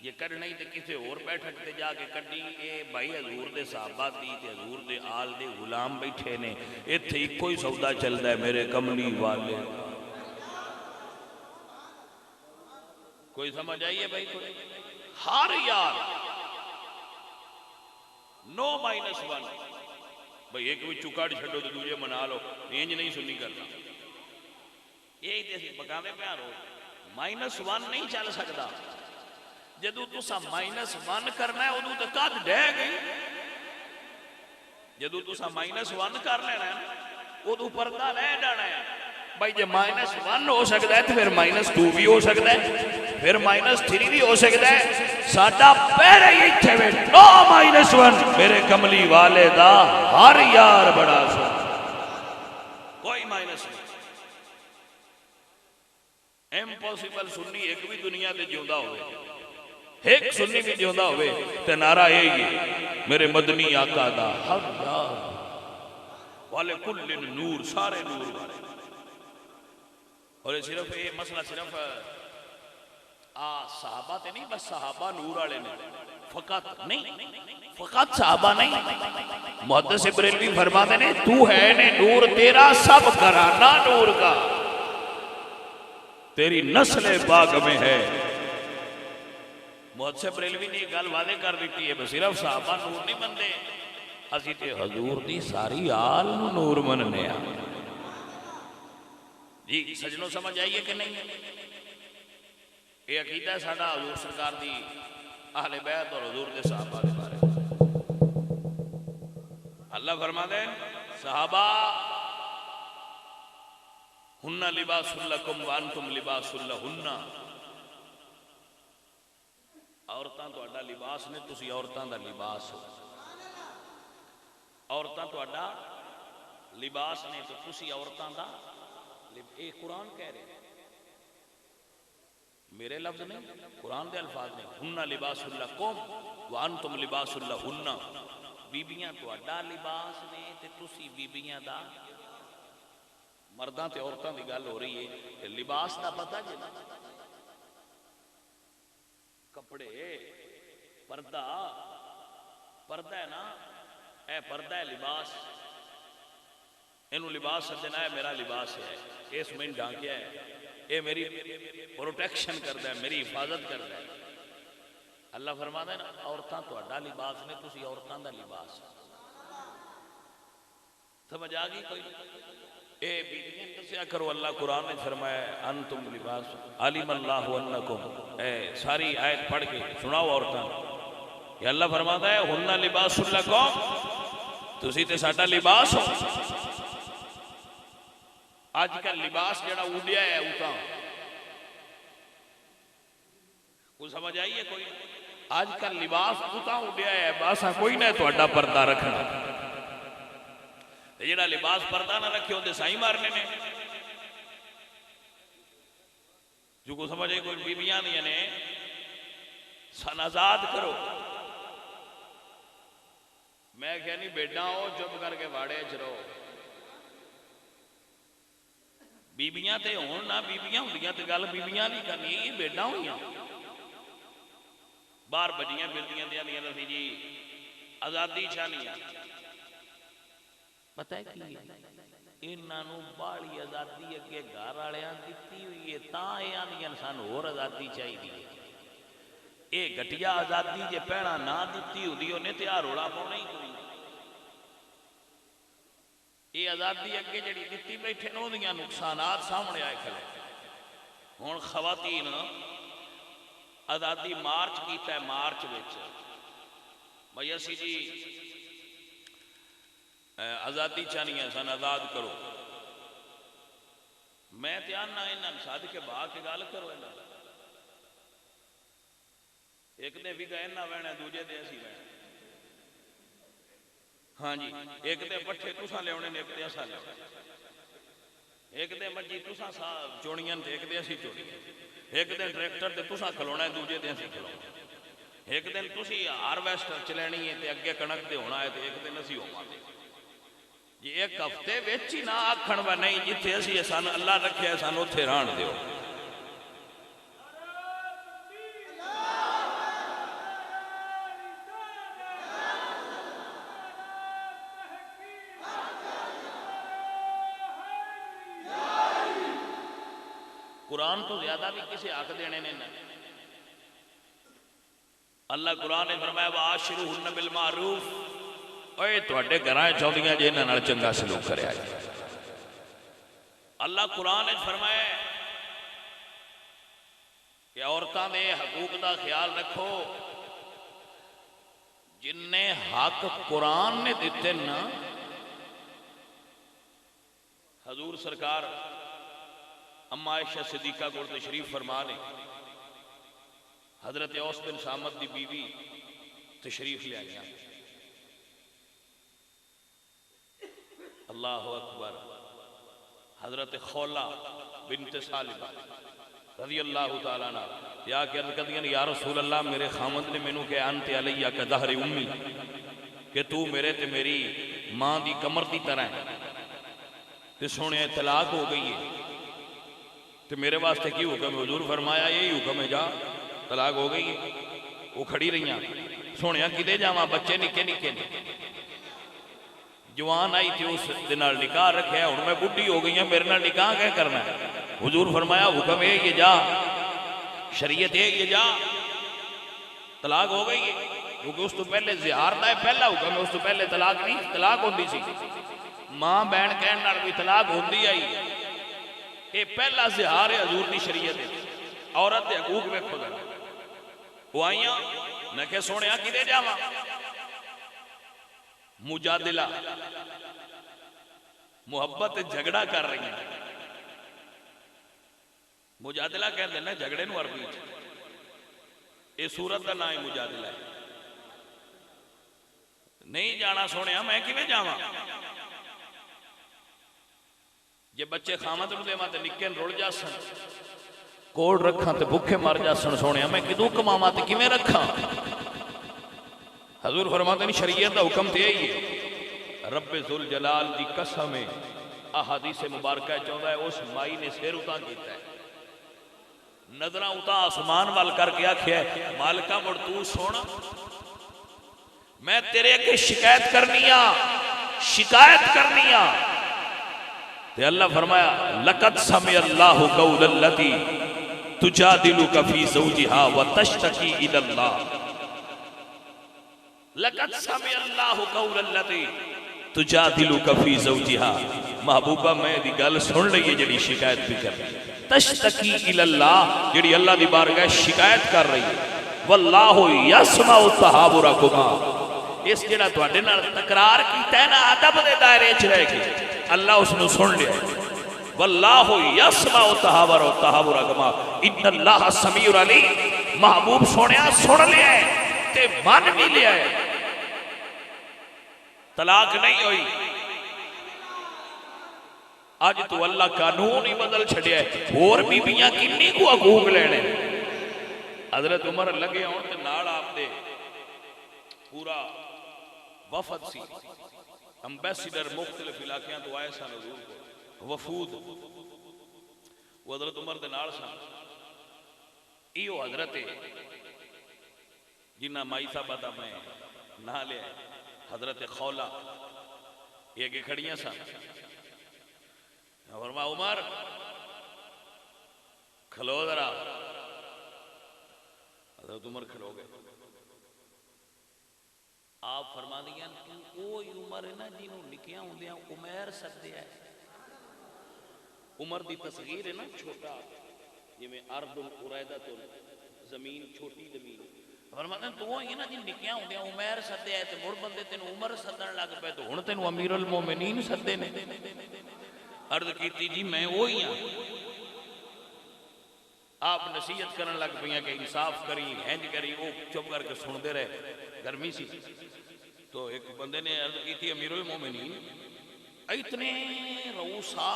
یہ کر نہیں تے کسے اور بیٹھک تے جا کے کٹی اے بھائی حضور دے صحابہ دی تے حضور دے آل دے غلام بیٹھے نے ایتھے ہی کوئی سودا چلدا ہے میرے کملی والے کوئی سمجھ آئیے بھائی کوئی ہر یار نو مائنس ون بھائی ایک بھی چکاڑ چھڑو تو دوجے منا لو اینج نہیں سنی کرنا یہی تیسی پکاوے پیار ہو مائنس ون نہیں چل سکتا جدو تسا مائنس ون کرنا ہے ادو تو کد ڈے گئی جدو تسا مائنس ون کر لینا ہے ادو پردہ لے ڈانا ہے بھائی جے مائنس ون ہو سکتا ہے تو پھر مائنس ٹو بھی ہو سکتا ہے پھر مائنس تھری بھی ہو سکتا ہے ساڈا پہلے ہی تھے میں نو مائنس ون میرے کملی والے دا ہر یار بڑا سو کوئی مائنس نہیں امپوسیبل سنی ایک بھی دنیا دے جیوندہ ہوئے ایک سنی بھی جیوندہ ہوئے تے نعرہ یہی میرے مدنی آقا دا ہر یار والے کل نور سارے نور والے اور یہ صرف یہ مسئلہ صرف صحابہ تے نہیں بس صحابہ نور والے نے فقط نہیں فقط صحابہ نہیں محدث بریلوی فرماتے ہیں تو ہے نے نور تیرا سب گھرانہ نور کا تیری نسل باغ میں ہے محدث بریلوی نے یہ گل واضح کر دیتی ہے بس صرف صحابہ نور نہیں منتے، اسی تے حضور دی ساری آل نور مننے آ۔ جی سجنوں سمجھ آئیے کہ نہیں؟ یہ عقیدہ ہے ساڈا حضور سرکار دی اہل بیت اور حضور دے صحابہ دے بارے۔ اللہ فرما دے صحابہ ہن لباس لکم وانتم لباس لہن، عورتاں تہاڈا لباس نے، تسی عورتاں دا لباس ہو۔ عورتاں تہاڈا لباس نے تو تسی عورتاں دا، اے قرآن کہہ رہے ہیں، میرے لفظ نہیں، قرآن دے الفاظ نے۔ ہن لباس لکم وانتم لباس لہن، بیبیاں تہاڈا لباس نے تے تسی بیبیاں دا۔ مرداں تے عورتاں دی گل ہو رہی ہے، لباس دا پتہ جی نا، کپڑے، پردہ، پردہ ہے نا، اے پردہ ہے لباس، اینو لباس سجنا ہے، میرا لباس ہے، اس میں ڈھانکیا ہے، اے میری پروٹیکشن کرتا ہے، میری حفاظت کرتا ہے۔ اللہ فرماتا ہے نا عورتاں تہاڈا لباس نے، تسی عورتاں دا لباس۔ سمجھ آ گئی کوئی؟ اے بیویاں دسیا کرو، اللہ قرآن نے فرمایا ہے انتم لباس علم اللہ انکم، اے ساری آیت پڑھ کے سناؤ عورتاں، کہ اللہ فرماتا ہے ہن لباس لکم، تسی تے ساڈا لباس ہو۔ آج کل لباس جڑا اڈیا ہے اوتاں، کوئی سمجھ آئیے کوئی؟ آج کل لباس اوتاں اڈیا ہے، باسا کوئی نہ تہاڈا پردہ رکھنا، جڑا لباس پردہ نہ رکھے ہوندے سائی مارنے نے۔ جو کو سمجھے کوئی بیبیاں نہیں نے سن آزاد کرو، میں کہنی بیٹا ہو چپ کر کے واڑے چ رہو، بیبیاں تے ہون نہ بیبیاں ہوندیاں تے گل بیبیاں نہیں کرنی، یہ بیٹا ہوئیاں باہر بجیاں بلدیاں دیا نہیں رسی جی آزادی چھانیاں۔ پتہ ہے کی انہاں نو باڑی آزادی اگے گھر والیاں دتی ہوئی ہے، تاں یہ آندیاں سانو ہور آزادی چاہیے۔ اے گھٹیا آزادی جے پہنا نہ دتی ہوندی اونے تے آ رولا پاؤنا ہی کوئی۔ یہ آزادی اگے جڑی دتی بیٹھے نو دیاں نقصانات سامنے آئے کھڑے۔ ہن خواتین آزادی مارچ کیتا ہے، مارچ وچ بھئی اسی جی آزادی چاہنی ہے سن آزاد کرو، میں تیان نہ انہاں ساتھ کے باہ کے گال کرو، ایک دے بھی گئے نہ وینے دوجے دے اسی وینے، ہاں جی ایک دے پٹھے تساں لے ہونے ایک دے اسا لے ہونے، ایک دے مجی تساں چونیاں تے ایک دے اسی چونیاں، ایک دن ٹریکٹر تے تساں کھلونا ہے دوجے دے اسی کھلونا، ایک دن تسی ہارویسٹر چلینی ہے تے اگے کنک دے ہونا ہے تے ایک دن اسی ہوما دے۔ یہ ایک ہفتے ویچی نہ آکھن و نہیں جتھے اسی سان اللہ رکھے سان اتھے ران دیو۔ قرآن تو زیادہ بھی کسی حق دینے نے نہیں۔ اللہ قرآن نے فرمایا وَعَاشِرُهُنَّ بِالْمَعْرُوفِ، اوے تواڈے گھراں چاہندیاں جے انہاں نال چنگا سلوک کریا جائے۔ اللہ قرآن نے فرمایا کہ عورتاں دے حقوق دا خیال رکھو، جن نے حق قرآن نے دیتے نا۔ حضور سرکار اما عائشہ صدیقہ کو تشریف فرما لیں، حضرت اوس بن صامت دی بیوی تشریف لے آئیاں، اللہ اکبر، حضرت خولہ بنت سالبہ رضی اللہ تعالیٰ عنہ یا کہ عرض کردیں یا رسول اللہ میرے خامد نے مینوں کہ انت علیہ کا ظہر امی، کہ تو میرے تے میری ماں دی کمر دی طرح ہے، تے سونے طلاق ہو گئی ہے، تو میرے واسطے کی حکم ہے؟ حضور فرمایا یہی حکم ہے، جا طلاق ہو گئی ہے۔ وہ کھڑی رہیاں سونے کدے جاواں، بچے نکے نکے نے، جوان آئی تھی اس دن نکاح رکھے، اور میں بڈھی ہو گئی ہیں، میرے نال نکاح کیا کرنا ہے؟ حضور فرمایا حکم ہے یہ جا، شریعت ہے یہ جا، طلاق ہو گئی ہے، کیونکہ اس تو پہلے زہار دا پہلا حکم ہے، اس تو پہلے طلاق نہیں، طلاق ہوندی سی، ماں بہن کہن نال بھی طلاق ہوندی آئی، یہ پہلا زہار ہے حضور دی شریعت ہے۔ عورت دے حقوق ویکھو ذرا، وہ آئیاں میں کہ سونیا کدے جاواں، مجادلہ محبت جھگڑا کر رہی ہیں، مجادلہ کہتے ہیں نا جھگڑے نو عربی وچ، یہ سورت کا نام ہی مجادلہ ہے۔ نہیں جانا سونیا میں کیویں جاواں، جے بچے خامت نو دیواں تے نکے رڑ جاسن، کوڑ رکھاں تے بھوکے مر جاسن، سونیا میں کدوں کماواں تے کیویں رکھاں؟ حضور فرماتے ہیں شریعت دا حکم تے یہی ہے، رب ذوالجلال دی قسم ہے، احادیث مبارکہ چاہتا ہے اس مائی نے سیر اتاں کیتا ہے، نظرہ اتاں آسمان وال کر کے آکھیا ہے مالکہ مڑ تو سونا، میں تیرے کے شکایت کرنیا تے اللہ فرمایا لقد سمع اللہ قول التی تجادلک فی زوجہا وتشتکی الی اللہ، لقد سمع اللہ قول التی تجادلک فی زوجہا، محبوبہ میں دی گل سن رہی ہے جڑی شکایت بھی کر رہی ہے، تشتکی الی اللہ جڑی اللہ دی بارگاہ شکایت کر رہی ہے، واللہ یسمع تحاورکما، اس جڑا تواڈے نال تکرار کیتا ہے نا ادب دے دائرے وچ رہ کے اللہ اس نو سن لیا، واللہ یسمع تحاورکما ان اللہ سمیع علیم، محبوب سونیا سن لیا ہے تے مان بھی لیا ہے، طلاق نہیں ہوئی۔ آج تو اللہ قانون ہی بدل چھڑیا ہے، اور بیبیاں کنی کو حقوق لینے، حضرت عمر لگے ہوں تے نال آپ دے پورا وفد سی، امبیسیڈر مختلف علاقیاں تو آئے سن حضور کو، وفود وہ حضرت عمر دے نال سن، ایو حضرت جنہ مائی صاحبہ دا میں نہ لیا حضرت خولہ یہ کہ کھڑیاں سن، فرما عمر کھلو ذرا، حضرت عمر کھلو گئے، آپ فرما دیا کوئی عمر ہے نا جنہوں نکیاں ہوں دیاں عمر سکتے ہیں، عمر دی تصغیر ہے نا چھوٹا، یہ میں ارض القریدہ تو زمین چھوٹی زمین، فرماتے ہیں تو وہ یہ نا جن نکیاں ہوں دیاں عمر سکتے ہیں، تو مر بندے تینوں عمر سدن لگ پہ تو ہن تینوں امیر المومنین سدے نے، عرض کیتی جی میں وہی ہاں، آپ نصیحت کرن لگ پئیاں کہ انصاف کری ہنج کری، وہ چپ کر کے سن دے رہے، گرمی سی، تو ایک بندے نے عرض کی تھی امیر المومنین اتنے رؤسا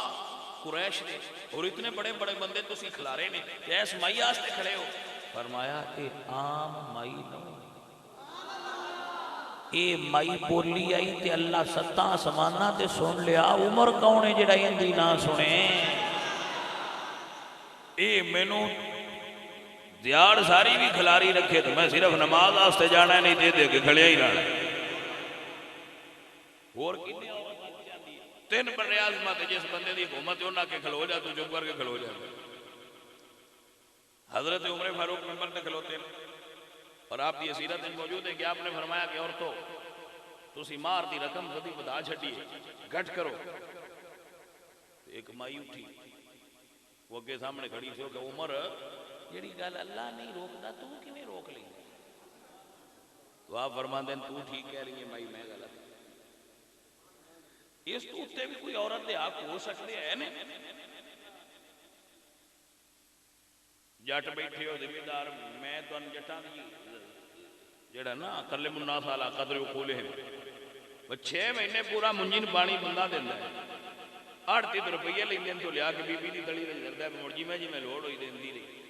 قریش نے اور اتنے بڑے بڑے بندے تسی کھلارے نے ایس مائی آستے کھڑے ہو، فرمایا اے عام مائی نو، اے مائی بولی آئی تے اللہ ستاں سمانا تے سن لیا، عمر کون ہے جڑا اندی نہ سنے، اے مینو دیار ساری بھی کھلاری رکھے تو میں صرف نماز آستے جانا ہے، نہیں دے دے کے کھڑیا ہی رہنا ہے، اور کتنے تین بڑے عظمت جس بندے دی حکومت ہے انہاں کے کھلو جا، تو چپ کر کے کھلو جا، حضرت عمر فاروق ممبر نے کھلوتے ہیں، اور آپ کی سیرت میں موجود ہے کہ آپ نے فرمایا کہ عورتوں تسی مار دی رقم ردی بدا چھٹی ہے، گھٹ کرو، ایک مائی اٹھی، وہ کے سامنے کھڑی سے کہ عمر جیڑی گل اللہ نہیں روکتا تو کیویں روک لی، تو آپ فرماتے ہیں تو ٹھیک کہہ رہی ہے مائی میں غلط، اس تو اتے بھی کوئی عورت دے حق ہو سکتے ہیں نا، جٹ بیٹھے ہو ذمہ میں تو ان جٹاں دی جڑا نا کلم الناس علی قدر عقولہم، 6 مہینے پورا منجن پانی بندہ دیندا ہے، 38 روپیے لیندے تو لیا کے بی بی دی تڑی تے جردا ہے، مڑ جی میں لوڑ ہوئی دیندی رہی،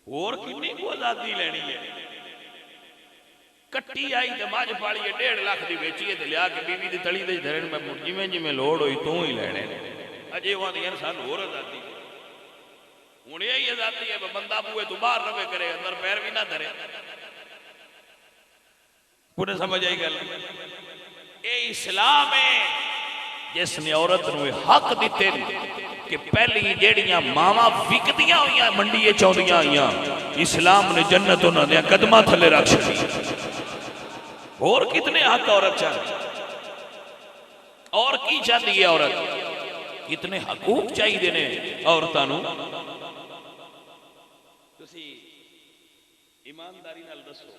اور کتنی کو آزادی لینی ہے، کٹی آئی تے ماج پالی 1.5 لاکھ دی بیچی تے لیا کے بی بی دی تڑی تے دھرن میں مڑ جی میں لوڑ ہوئی تو ہی لینے، اجے وہاں دیاں سان اور آزادی ہوں یہی آزادی ہے بندہ بوئے تو باہر نہ کرے اندر پیر بھی نہ دھرے، انہیں سمجھ آئی گل، اے اسلام ہے جس نے عورت نو حق دیتے کہ پہلی جیڑیاں ماما وکدیاں ہوئیاں منڈیے چوندیاں ہوئیاں اسلام نے جنت انہوں نے قدمہ تھلے رکھ چھڑی. اور کتنے حق عورت چاہتی اور کی چاہتی ہے عورت کتنے حقوق چاہیے دینے عورتاں نو. تسی ایمانداری نال دسو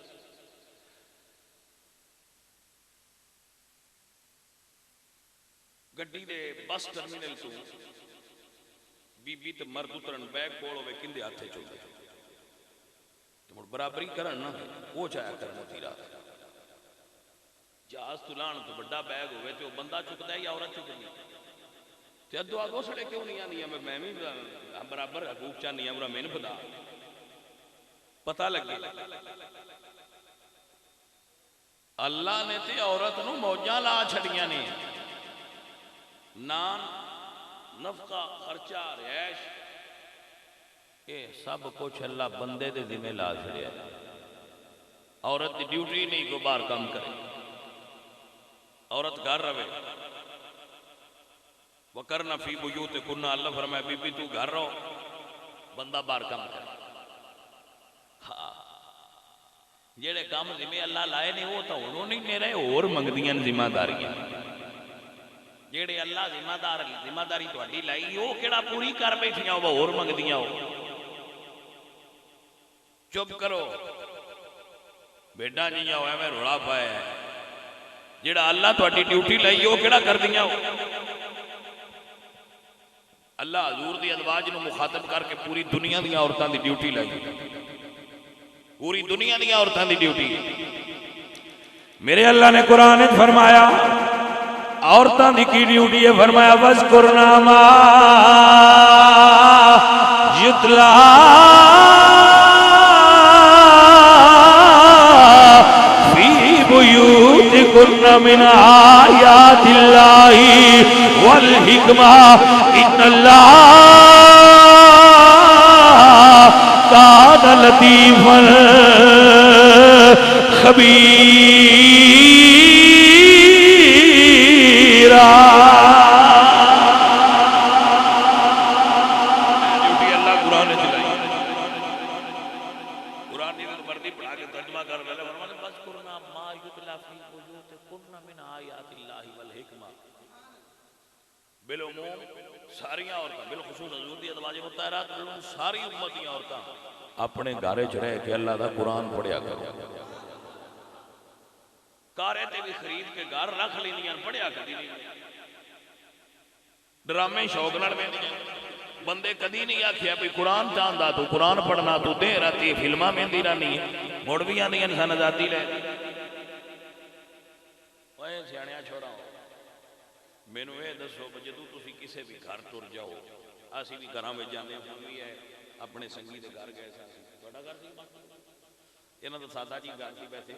گڈی دے بس ٹرمینل تو بی بی تے مرد اترن بیگ کول ہوے کندے ہاتھے چلدے تے مڑ برابری کرن نا وہ چاہیا کرن ہوتی رات جہاز تو لان تو بڑا بیگ ہوئے تے وہ بندہ چکدا ہے یا عورت چکدی تے ادو آگو سڑے کیوں نہیں آندی میں بھی برابر حقوق چاہنی ہوں میں نے خدا پتہ لگے اللہ نے تے عورت نو موجاں لا چھڑیاں نے نان نفقہ خرچہ رہائش یہ سب کچھ اللہ بندے دے ذمہ لا چھڑیا ہے. عورت دی ڈیوٹی نہیں کو باہر کام کرے عورت گھر رہے وَقَرْنَ فِي بُيُوتِكُنَّ اللہ فرمائے بی بی تو گھر رہو بندہ باہر کام کرے. جیڑے کام ذمہ اللہ لائے نہیں وہ تو انہوں نہیں میرے اور منگدیاں ذمہ داریاں جیڑے اللہ ذمہ داری تہاڈی لائی وہ کیڑا پوری کر بیٹھیاں وہ اور منگدیاں ہو. چپ کرو بیٹا جی ہوئے میں روڑا پایا ہے جیڑا اللہ تہاڈی ڈیوٹی لائی وہ کیڑا کر دیاں ہو. اللہ حضور دی ازواج نو مخاطب کر کے پوری دنیا دی عورتاں دی ڈیوٹی لائی پوری دنیا دی عورتاں دی ڈیوٹی. میرے اللہ نے قرآن میں فرمایا عورتاں دی کی ڈیوٹی ہے فرمایا وَذْكُرْنَا مَا يُتْلَى فِي بُيُوتِكُنَّ مِنْ آيَاتِ اللَّهِ وَالْحِكْمَةِ إِنَّ اللَّهَ كَانَ لَطِيفًا خَبِيرًا. ڈیوٹی اللہ قرآن نے چلائی قرآن نے مردی پڑھا کے ترجمہ کر رہے فرماتے وَذْكُرْنَا مَا يُتْلَى فِي بُيُوتِكُنَّ مِنْ آيَاتِ اللَّهِ وَالْحِكْمَةِ. بالعموم ساری عورتاں بالخصوص حضور دی ازواج مطہرات ساری امتی عورتاں اپنے گھر چ رہ کے اللہ دا قرآن پڑھیا کرو. کارے تے بھی خرید کے گھر رکھ لیندیاں پڑھیا کدی نہیں ڈرامے شوق نال ویندیاں بندے کدی نہیں آکھیا بھی قرآن چاہندا تو قرآن پڑھنا تو دیر راتی فلماں ویندی رہنی مڑ بھی آندیاں سن آزادی لے اوئے سیاںیاں چھوڑا مینوں یہ دسو جدوں تسی کسے بھی گھر تر جاؤ اسی بھی گھراں وچ جاندے ہوں بھی ہے اپنے سنگی دے گھر گئے سن تہاڈا گھر سی انہاں دا سادہ جی گھر سی ویسے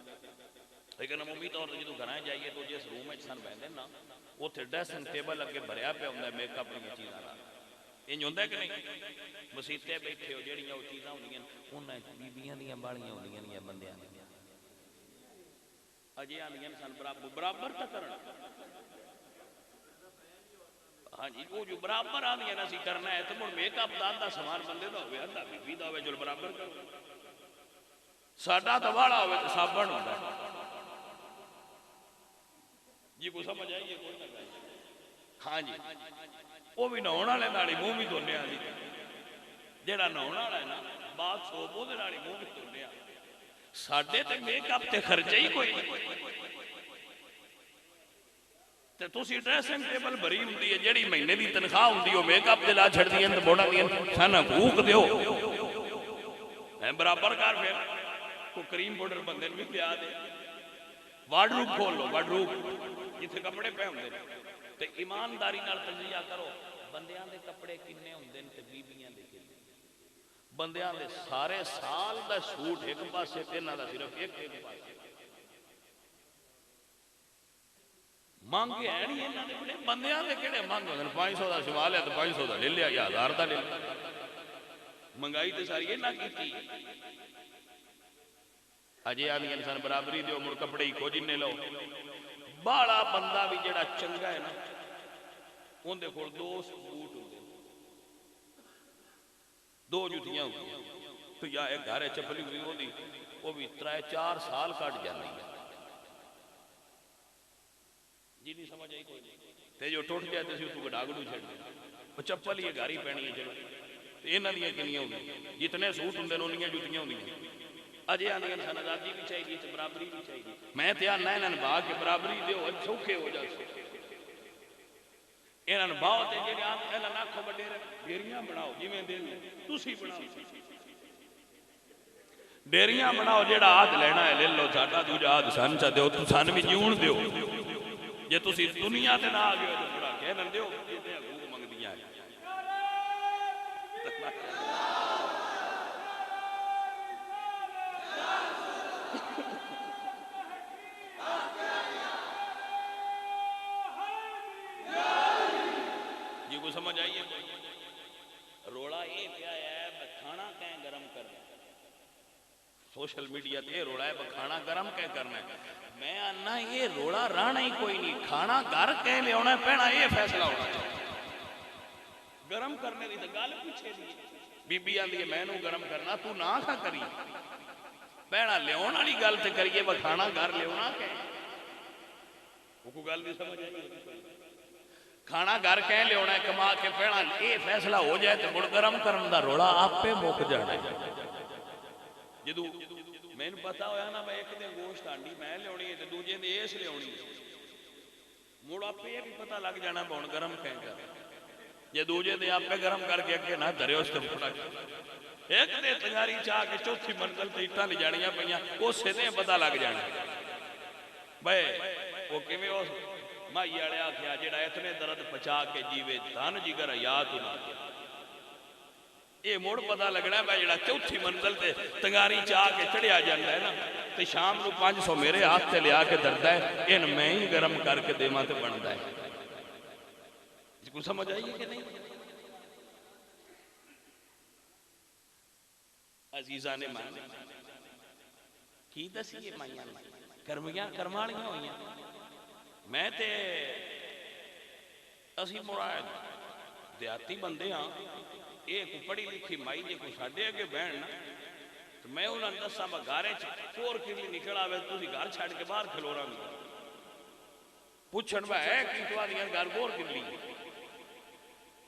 لیکن عمومی طور پر جدوں گھراں جائیے تو جس روم وچ سن بہندے نا اوتھے ڈریسنگ ٹیبل اگے بھریا پیا ہوندا ہے میک اپ دی چیزاں نال انج ہوندا ہے کہ نہیں مسیتے بیٹھے ہو جڑیاں او چیزاں ہوندیاں انہاں بیبییاں دیاں بالیاں ہوندیاں نے بندیاں دیاں اجے آندیاں سن برابر تا کرن ہاں جی وہ جو برابر آندیاں اسی کرنا ہے تو مڑ میک اپ دا سامان بندے دا ہوے اندا بیبی دا ہوے جو برابر کرو ساڈا تو والا ہوے تے صابن ہوندا ہے جی کو سمجھ آئیے کوئی نہ ہاں جی وہ بھی نہاؤن والے نال ہی منہ بھی دھونے آ جیڑا نہاؤن والا ہے نا بات سوپ وہ نال ہی منہ بھی دھونے آ ساڈے تے میک اپ تے خرچہ ہی کوئی تے تسی ڈریسنگ ٹیبل بھری ہوندی ہے جیڑی مہینے دی تنخواہ ہوندی او میک اپ تے لا چھڑدیاں تے موڑاں دیاں سن حقوق دیو اے برابر کر پھر کو کریم پاؤڈر بندے نوں بھی پیا دے وارڈروب کھول لو وارڈروب جتھے کپڑے پے ہوندے تے ایمانداری نال تجزیہ کرو بندیاں دے کپڑے کنے ہوندے تے بیبییاں دے کنے بندیاں دے سارے سال دا سوٹ ایک پاسے تے انہاں دا صرف ایک پاسے مانگے ہیں نہیں انہاں دے بندیاں دے کیڑے مانگ ہوندے 500 دا سوال ہے تے 500 دا لے لیا یا 1000 دا لے لیا منگائی تے ساری انہاں کیتی اجے آدھی انسان برابری دیو مڑ کپڑے ہی کو جننے لو باڑا بندہ بھی جڑا چنگا ہے نا ان دے کھول 2 بوٹ ہوندے 2 جوتیاں ہوندی تو یا ایک گھر چپلی ہوئی ہوتی وہ بھی 3-4 سال کٹ جاتی ہے جی نہیں سمجھ آئی کوئی تے جو ٹوٹ جائے تو تو گڈا گڈو چھڑ دے وہ چپل یہ گھر ہی پینی ہے چلو یہاں دیا کنیاں ہوگی جتنے سوٹ ہوں انہیاں جوتیاں ہوں اجے آدھے سن آزادی بھی چاہیے تو برابری بھی چاہیے میں تو آنا یہاں باہ کے برابری دیو سوکھے ہو جاتے یہاں باہو تے جی آپ آخو بڑے ڈیریاں بناؤ جی میں دل تھی بناؤ ڈیریاں بناؤ جہاں ہاتھ لینا ہے لے لو ساڈا دوجا ہاتھ سن چا دیو تو سن بھی جیون دیو جی تھی دنیا تے نہ آ گئے تو بڑا کہہ دیو حقوق منگدیاں ہیں جی کو سمجھ آئیے روڑا یہ کیا ہے کھانا کہیں گرم کرنا سوشل میڈیا تے روڑا ہے کھانا گرم کہیں کرنا ہے میں آنا یہ روڑا رانا ہی کوئی نہیں کھانا گھر کہیں لے ہونا ہے پہنا یہ فیصلہ ہونا چاہیے گرم کرنے دی تو گل پیچھے دی بی بی آندی ہے میں نو گرم کرنا تو نہ کھا کری پہنا لے ہونا نہیں گل تے کریے وہ کھانا گھر لے ہونا کہیں وہ کو گل نہیں سمجھ آئی کھانا گھر کہیں لے ہونا ہے کما کے پہنا یہ فیصلہ ہو جائے تو مڑ گرم کرن دا روڑا آپ پہ موک جانا ہے جدو میں نے پتا ہویا نا میں ایک دن گوشت آنڈی میں لے ہونی ہے تو دوجہ دے ایس لے ہونی ہے مڑ آپ پہ یہ بھی پتا لگ جانا بہن گرم کہیں کر یہ دوجہ دے آپ پہ گرم کر کے اگے نہ دھرے اس تم پڑا ایک دے تنگاری چاہ کے چوتھی منزل تے اٹھا لے جانیاں پہیاں وہ سیدھے پتا لگ جانا بھائی وہ کیویں اس مائی آڑے آکھیا جڑا اتنے درد پچا کے جیوے دھن جگر یاد نہ یہ موڑ پتا لگنا ہے میں جڑا چوتھی منزل تے تنگاری چاہ کے چڑھیا جاندہ ہے نا تے شام کو 500 میرے ہاتھ تے لیا کے دردہ ہے ان میں ہی گرم کر کے دیمہ تے بندہ ہے اس کو سمجھ آئیے کہ نہیں عزیزان مان کی دسی یہ مائیاں کرمالیاں ہوئی ہیں میں تے اسی مراد دیاتی بندے ہاں ایک پڑی لکھی مائی جے کو ساڑھے اگے بہن نا تو میں انہاں دسا میں گارے چور کے لیے نکل آوے تو اسی گھر چھاڑ کے باہر کھلو رہا ہوں پوچھن با ہے کیتوا دیاں گھر گور کے لیے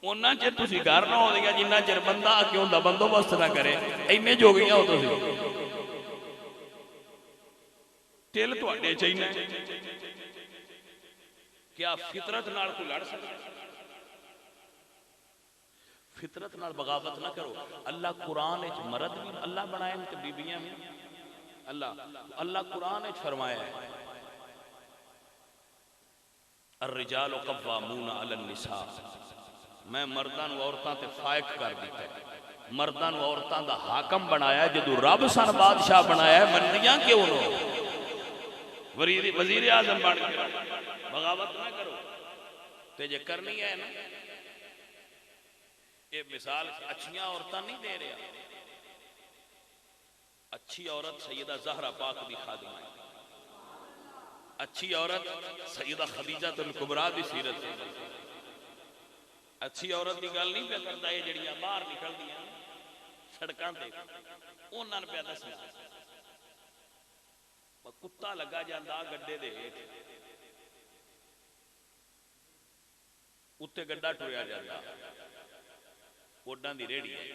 انہاں چے تو اسی گھر نہ ہو دیا جنہ چر بندہ کیوں دا بندو بست نہ کرے اینے جو گئیاں ہو تو اسی تیل تو اڈے چاہیے کیا فطرت نال کو لڑ سکتا فطرت نال بغاوت نہ کرو اللہ قرآن اچ مرد بھی اللہ بنائے ہیں تو بیبیاں بھی اللہ قرآن اچ فرمایا ہے الرجال قوامون علی النساء میں مردان و عورتاں تے فائق کر دیتا ہے مردان و عورتاں دا حاکم بنایا ہے جدو رب سن بادشاہ بنایا ہے مردیاں کیوں نو وزیر اعظم بن کے بغاوت نہ کرو تے جے کرنی ہے نا یہ مثال اچھیاں عورتاں نہیں دے رہا اچھی عورت سیدہ زہرہ پاک دی خادمہ ہے اچھی عورت سیدہ خدیجہ الکبریٰ دی سیرت ہے اچھی عورت دی گل نہیں پہ کرتا ہے جڑیاں باہر نکل دیا سڑکاں تے انہاں پہ دسنا کتا لگا جاندہ گڈے دے اتے گڈا ٹویا جاندہ اوڈان دی ریڑی ہے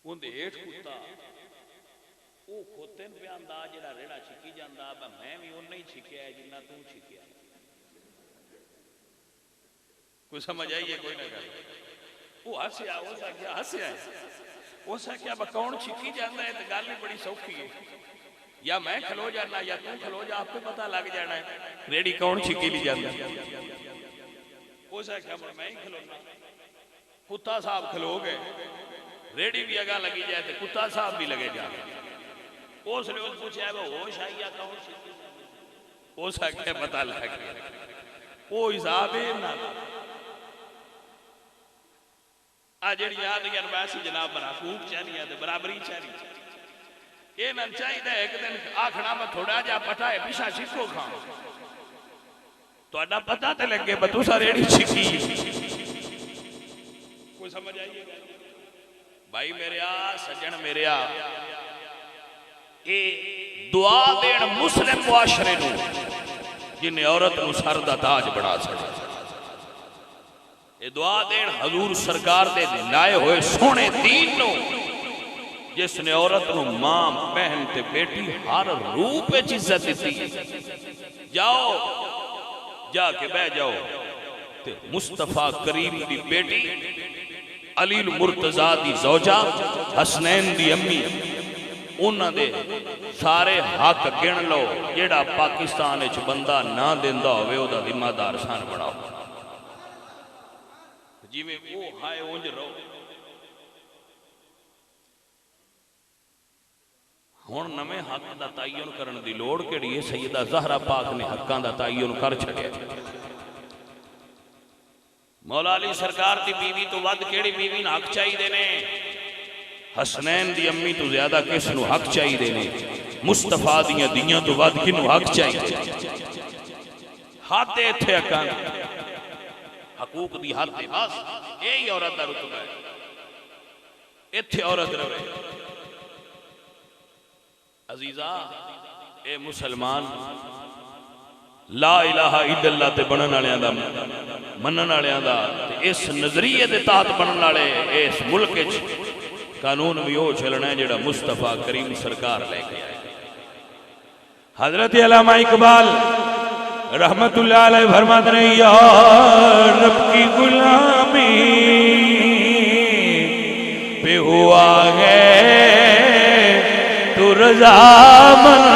ان دے ایٹ کتا او کھوتن پہ آندہ جڑا ریڑا چھکی جاندہ میں بھی ان نہیں چھکیا ہے جنہ تم چھکیا ہے کوئی سمجھ آئیے کوئی نہ کر وہ ہسیا وہ سا کیا ہسیا ہے وہ سا کیا بکون چھکی جاندہ ہے تو گال بھی بڑی سوکھی ہے یا میں کھلو جانا یا تم کھلو جا آپ کو پتہ لگ جانا ہے ریڑی کون چھکی لی جاندہ وہ سا کیا میں ہی کھلونا کتا صاحب کھلو گئے ریڑی بھی اگا لگی جائے تو کتا صاحب بھی لگے جانا اس نے اس پوچھا ہے وہ ہوش آئی یا کون چھکی وہ سا کیا پتہ لگ گیا وہ حساب ہے نا آجڑی یاد گیا نبیسی جناب بنا خوب چاہنی ہے برابری چاہنی ہے یہ نہ چاہیے تھا ایک دن آکھنا میں تھوڑا جا پٹھا ہے پیشا چھکو کھاؤں تو اڈا پتہ تے لگے بتو سا ریڑی چھکی کوئی سمجھ آئیے بھائی میرے سجن میرے اے دعا دین مسلم معاشرے نو جنہیں عورت نو سر دا تاج بنا سکے. اے دعا دین حضور سرکار دے لائے ہوئے سونے دین نو جس نے عورت نو ماں بہن تے بیٹی ہر روپ عزت دیتی. جاؤ جا کے بہ جاؤ تے مصطفیٰ کریم دی بیٹی علی المرتضیٰ دی زوجہ حسنین دی امی انہاں دے سارے حق گن لو جیڑا پاکستان اچ بندہ نہ دیندہ ہوئے او دا ذمہ دار سان بڑھاؤ جی میں وہ ہائے اونج رہو. ہون نمیں حق دا تعین کرن دی لوڑ کیڑی ہے. سیدہ زہرا پاک نے حقاں دا تعین کر چھڑیا. مولا علی سرکار دی بیوی تو ود کیڑی بیوی نہ حق چاہی دینے. حسنین دی امی تو زیادہ کس نو حق چاہی دینے. مصطفیٰ دیاں دیاں تو ود کنو حق چاہی دینے. ہاتھ دے تھے اکاں حقوق دی ہاتھ دے بس یہی عورت دا رتبہ ہے. اتھے عورت روے. عزیزہ اے مسلمان لا الہ الا اللہ تے بنن والےاں دا منن والےاں دا اس نظریے دے تحت بنن والے اس ملک وچ قانون بھی وہ چلنا ہے جڑا مصطفیٰ کریم سرکار لے کے آئے. حضرت علامہ اقبال رحمت اللہ علیہ فرماتے ہیں یا رب کی غلامی پہ ہوا ہے تو رضامند.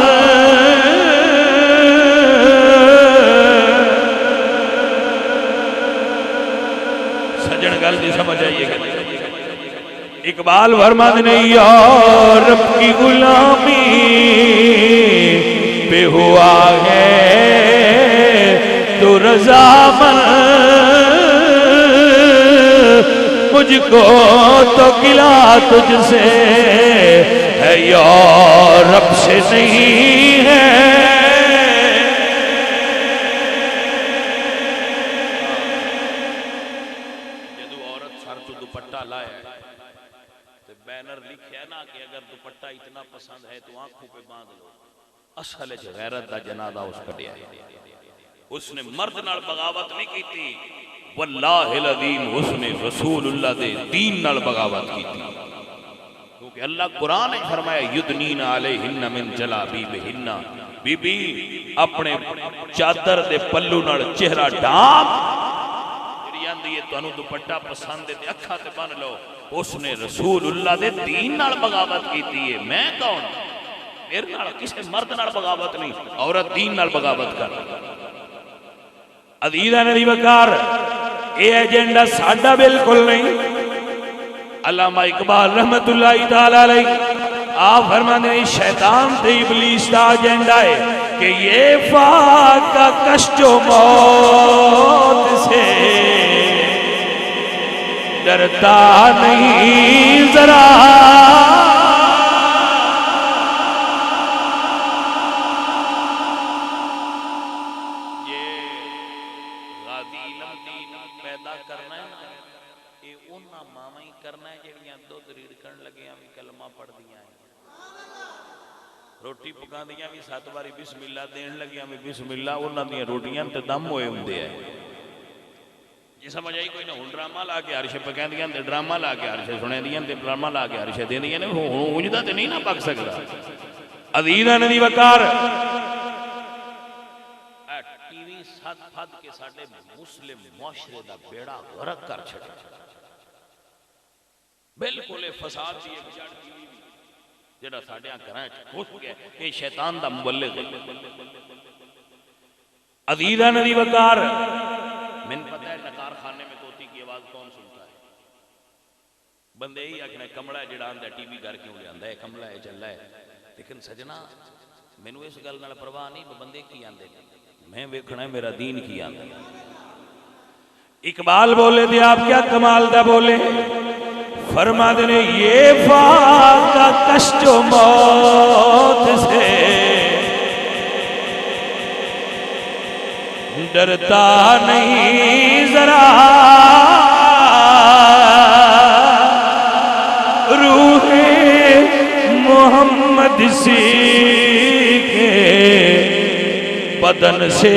سجن گل دی سمجھ آئیے گا. اقبال فرماتے ہیں یا رب کی غلامی پہ ہوا ہے تو رضامند. مجھ کو تو گلا تجھ سے ہے یا رب سے نہیں ہے. جدو عورت سر تو دوپٹہ لائے تو بینر لکھیا نا کہ اگر دوپٹہ اتنا پسند ہے تو آنکھوں پہ باندھ لو. اصل غیرت دا جنازہ اس کٹیا ہے. اس نے مرد نال بغاوت نہیں کی تھی. واللہ العظیم اس نے رسول اللہ دے دین نال بغاوت کی تھی. کیونکہ اللہ قرآن نے فرمایا یدنین علیہن من جلابیبہن. بی بی اپنے چادر دے پلو نال چہرہ ڈھانپ جڑی آندی ہے تانوں دوپٹہ پسند ہے تے اکھاں تے بن لو. اس نے رسول اللہ دے دین نال بغاوت کی تھی. میں کون میرے نال کسے مرد نال بغاوت نہیں. عورت دین نال بغاوت کر. عزیزہ ندی وقار اے ایجنڈا ساڈا بالکل نہیں. علامہ اقبال رحمت اللہ تعالی علیہ آپ فرماتے ہیں شیطان تے ابلیس دا ایجنڈا ہے کہ یہ فاقہ کشت و موت سے ڈرتا نہیں ذرا. روٹی پکا دیاں بھی 7 باری بسم اللہ دین لگیاں بھی بسم اللہ. انہاں دیاں روٹیاں تے دم ہوئے ہوندے ہیں. یہ سمجھ آئی کوئی نہ. ہن ڈرامہ لا کے عرش پکا دیاں تے ڈرامہ لا کے عرش سنے دیاں تے ڈرامہ لا کے عرش دے دیاں نے. اونجدا تے نہیں نہ پک سکدا. عزیزاں ندی وقار ٹی وی سد پھد کے ساڈے مسلم معاشرے دا بیڑا غرق کر چھڈیا. بالکل فساد دی ایک جڑ جڑا ساڈیاں گھراں وچ گھس گیا. اے شیطان دا مبلغ ہے. عزیزاں ندی وقار من پتہ ہے نکار خانے میں طوطی کی آواز کون سنتا ہے. بندے ہی آکھنا کمڑا جڑا آندا ٹی وی گھر کیوں لے آندا ہے کمڑا ہے چل ہے. لیکن سجنا مینوں اس گل نال پرواہ نہیں بندے کی آندے. میں ویکھنا ہے میرا دین کی آندا. اقبال بولے تھے آپ کیا کمال دا بولے. فرماتے ہیں یہ فاقہ کشت و موت سے ڈرتا نہیں ذرا. روح محمد سی کے بدن سے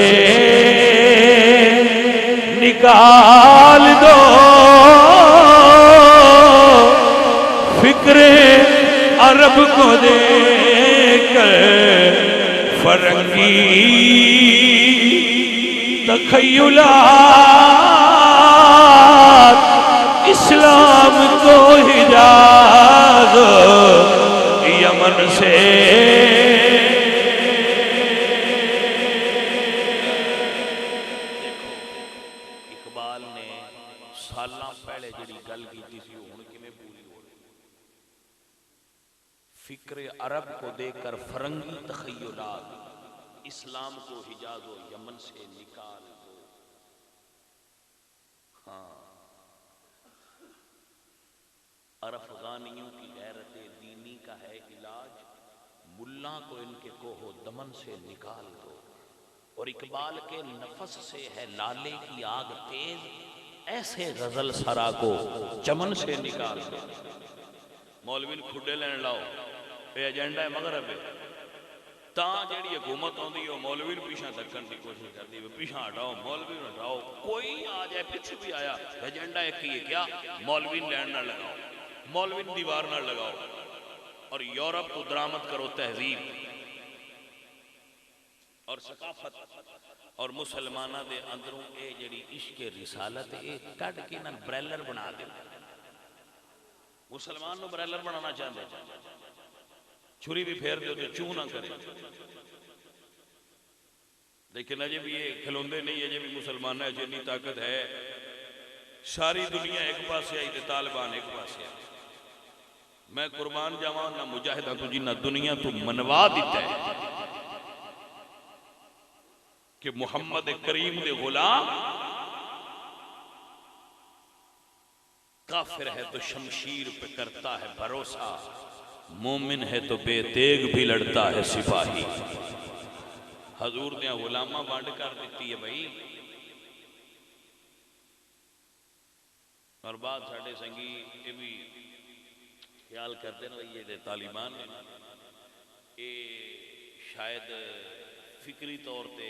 نکال دو فکر عرب کو دے کر فرنگی تخیلات اسلام کو حجاز یمن سے اقبال نے سالاں پہلے جڑی گل کیتی سی ہن کیویں پوری ہو رہی فکر عرب کو دے کر فرنگی تخیلات اسلام کو حجاز و یمن سے نکال دو ہاں اور افغانیوں کی غیرت دینی کا ہے علاج ملا کو ان کے کوہ و دمن سے نکال دو اور اقبال کے نفس سے ہے لالے کی آگ تیز ایسے غزل سرا کو چمن سے نکال دو مولوی کھڈے لین لاؤ یہ ایجنڈا ہے مغرب ہے تاں جیڑی حکومت ہوندی ہے مولوی پیچھے دکن کی کوشش کرتی ہے پیچھے ہٹاؤ مولوی ہٹاؤ کوئی آ جائے پیچھے بھی آیا ایجنڈا ایک ہی ہے کیا مولوی لینڈ نہ لگاؤ مولوی دیوار نہ لگاؤ اور یورپ کو درامد کرو تہذیب اور ثقافت اور مسلمانہ دے اندروں اے جڑی عشق رسالت اے کٹ کے نہ بریلر بنا دے مسلمان نو بریلر بنانا چاہتے چھری بھی پھیر دے تو چوں نہ کرے لیکن اجے بھی یہ کھلوندے نہیں اجے بھی مسلمان ہے جنی طاقت ہے ساری دنیا ایک پاس آئی تے طالبان ایک پاس آئی میں قربان جاواں نہ مجاہدہ تو جنہ دنیا تو منوا دیتا ہے کہ محمد کریم دے غلام کافر ہے تو شمشیر پہ کرتا ہے بھروسہ مومن ہے تو بے تیغ بھی لڑتا ہے سپاہی حضور نے غلامہ بانڈ کر دیتی ہے بھائی اور بات ساڑھے سنگی یہ بھی خیال کرتے نا یہ دے طالبان یہ شاید فکری طور تے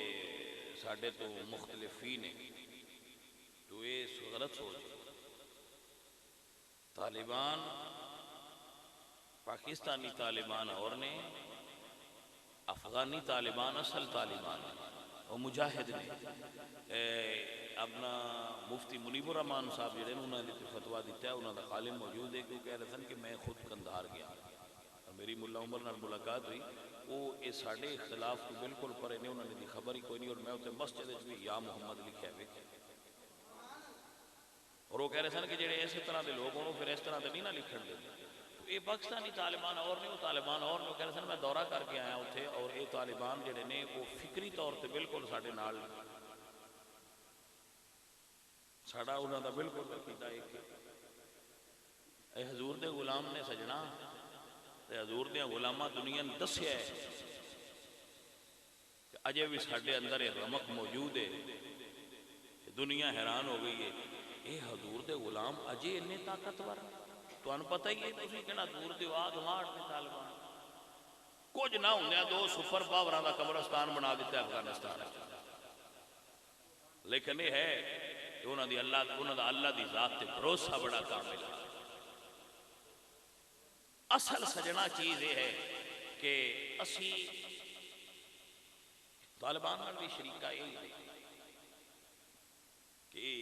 ساڑھے تو مختلفی نے تو یہ غلط سوچ طالبان پاکستانی طالبان اور نے افغانی طالبان اصل طالبان اور مجاہد نے اپنا مفتی منیب الرحمان صاحب جڑے انہوں نے فتویٰ دیتا ہے انہوں نے عالم موجود ہے کیوں کہہ رہے تھے کہ میں خود کندھار گیا اور میری ملا عمر نال ملاقات ہوئی وہ اس ساڑھے اختلاف کو بالکل پرے نہیں انہوں نے دی خبر ہی کوئی نہیں اور میں ہوتے مسجد بھی یا محمد لکھے ہوئے اور وہ کہہ رہے تھے کہ جڑے ایسے طرح دے لوگ ہوں پھر اس طرح دے نہیں نہ لکھن دے یہ پاکستانی طالبان اور نہیں وہ طالبان اور نہیں وہ کہہ رہے تھے میں دورہ کر کے آیا ہوتے اور یہ طالبان جڑے نے وہ فکری طور تے بالکل ساڑھے نال ساڑھا انہوں دا بالکل عقیدہ ایک اے حضور دے غلام نے سجنا تے حضور دے غلامہ دنیا نے دسیا ہے کہ اجے بھی ساڑھے اندر یہ رمق موجود ہے دنیا حیران ہو گئی ہے اے حضور دے غلام اجے انہیں طاقتور تو انہوں پتہ ہی ہے تُسی کہنا دور دیواغ مارٹ میں طالبان کچھ نہ ہوں دو سپر پاوران دا قبرستان بنا دیتا ہے افغانستان لیکن یہ ہے کہ انہوں دا اللہ دی ذات تے بھروسہ بڑا کامل ہے اصل سجنا چیز یہ ہے کہ اسی طالبان بھی شریکہ یہی ہے کہ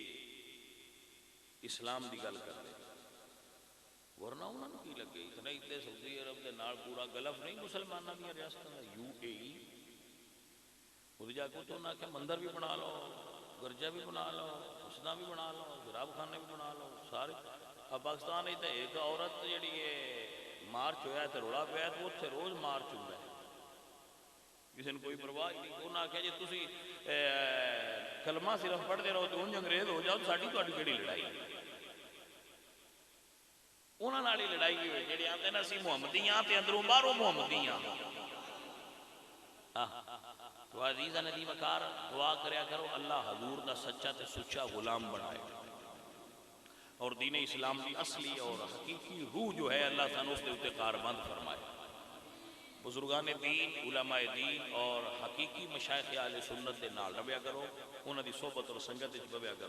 اسلام دی گل کر دے ورنہ انہوں نے کی لگے اتنا اتنے سعودی عرب دے نال پورا گلف نہیں مسلمانہ دیا ریاستہ یو اے ای خود جا کو تو نہ کہ مندر بھی بنا لو گرجہ بھی بنا لو حسنہ بھی بنا لو جراب خانے بھی بنا لو سارے اب پاکستان ایک عورت جڑی ہے مارچ ہویا ہے روڑا پہ ہے تو وہ تھے روز مارچ ہوتا ہے کسی نے کوئی پرواہ نہیں انہوں نے کہا جی تسی کلمہ صرف پڑھ دے رہو تو انج انگریز ہو جاؤ تو ساڑھی تو اڈی کیڑی لڑائی انہوں نے لڑائی کی ہوئی جڑی آتے ہیں نا سی محمدیاں تے اندروں باہروں محمدیاں تو عزیزہ ندی وقار دعا کریا کرو اللہ حضور دا سچا تے سچا غلام بنائے اور دین اسلام کی اصلی اور حقیقی روح جو ہے اللہ سانو اس کے اتنے کاربند فرمائے۔ بزرگان دین، علماء دین اور حقیقی مشائخ اہل سنت دے نال رہیا کرو، انہاں دی صحبت اور سنگت وچ رہیا کرو۔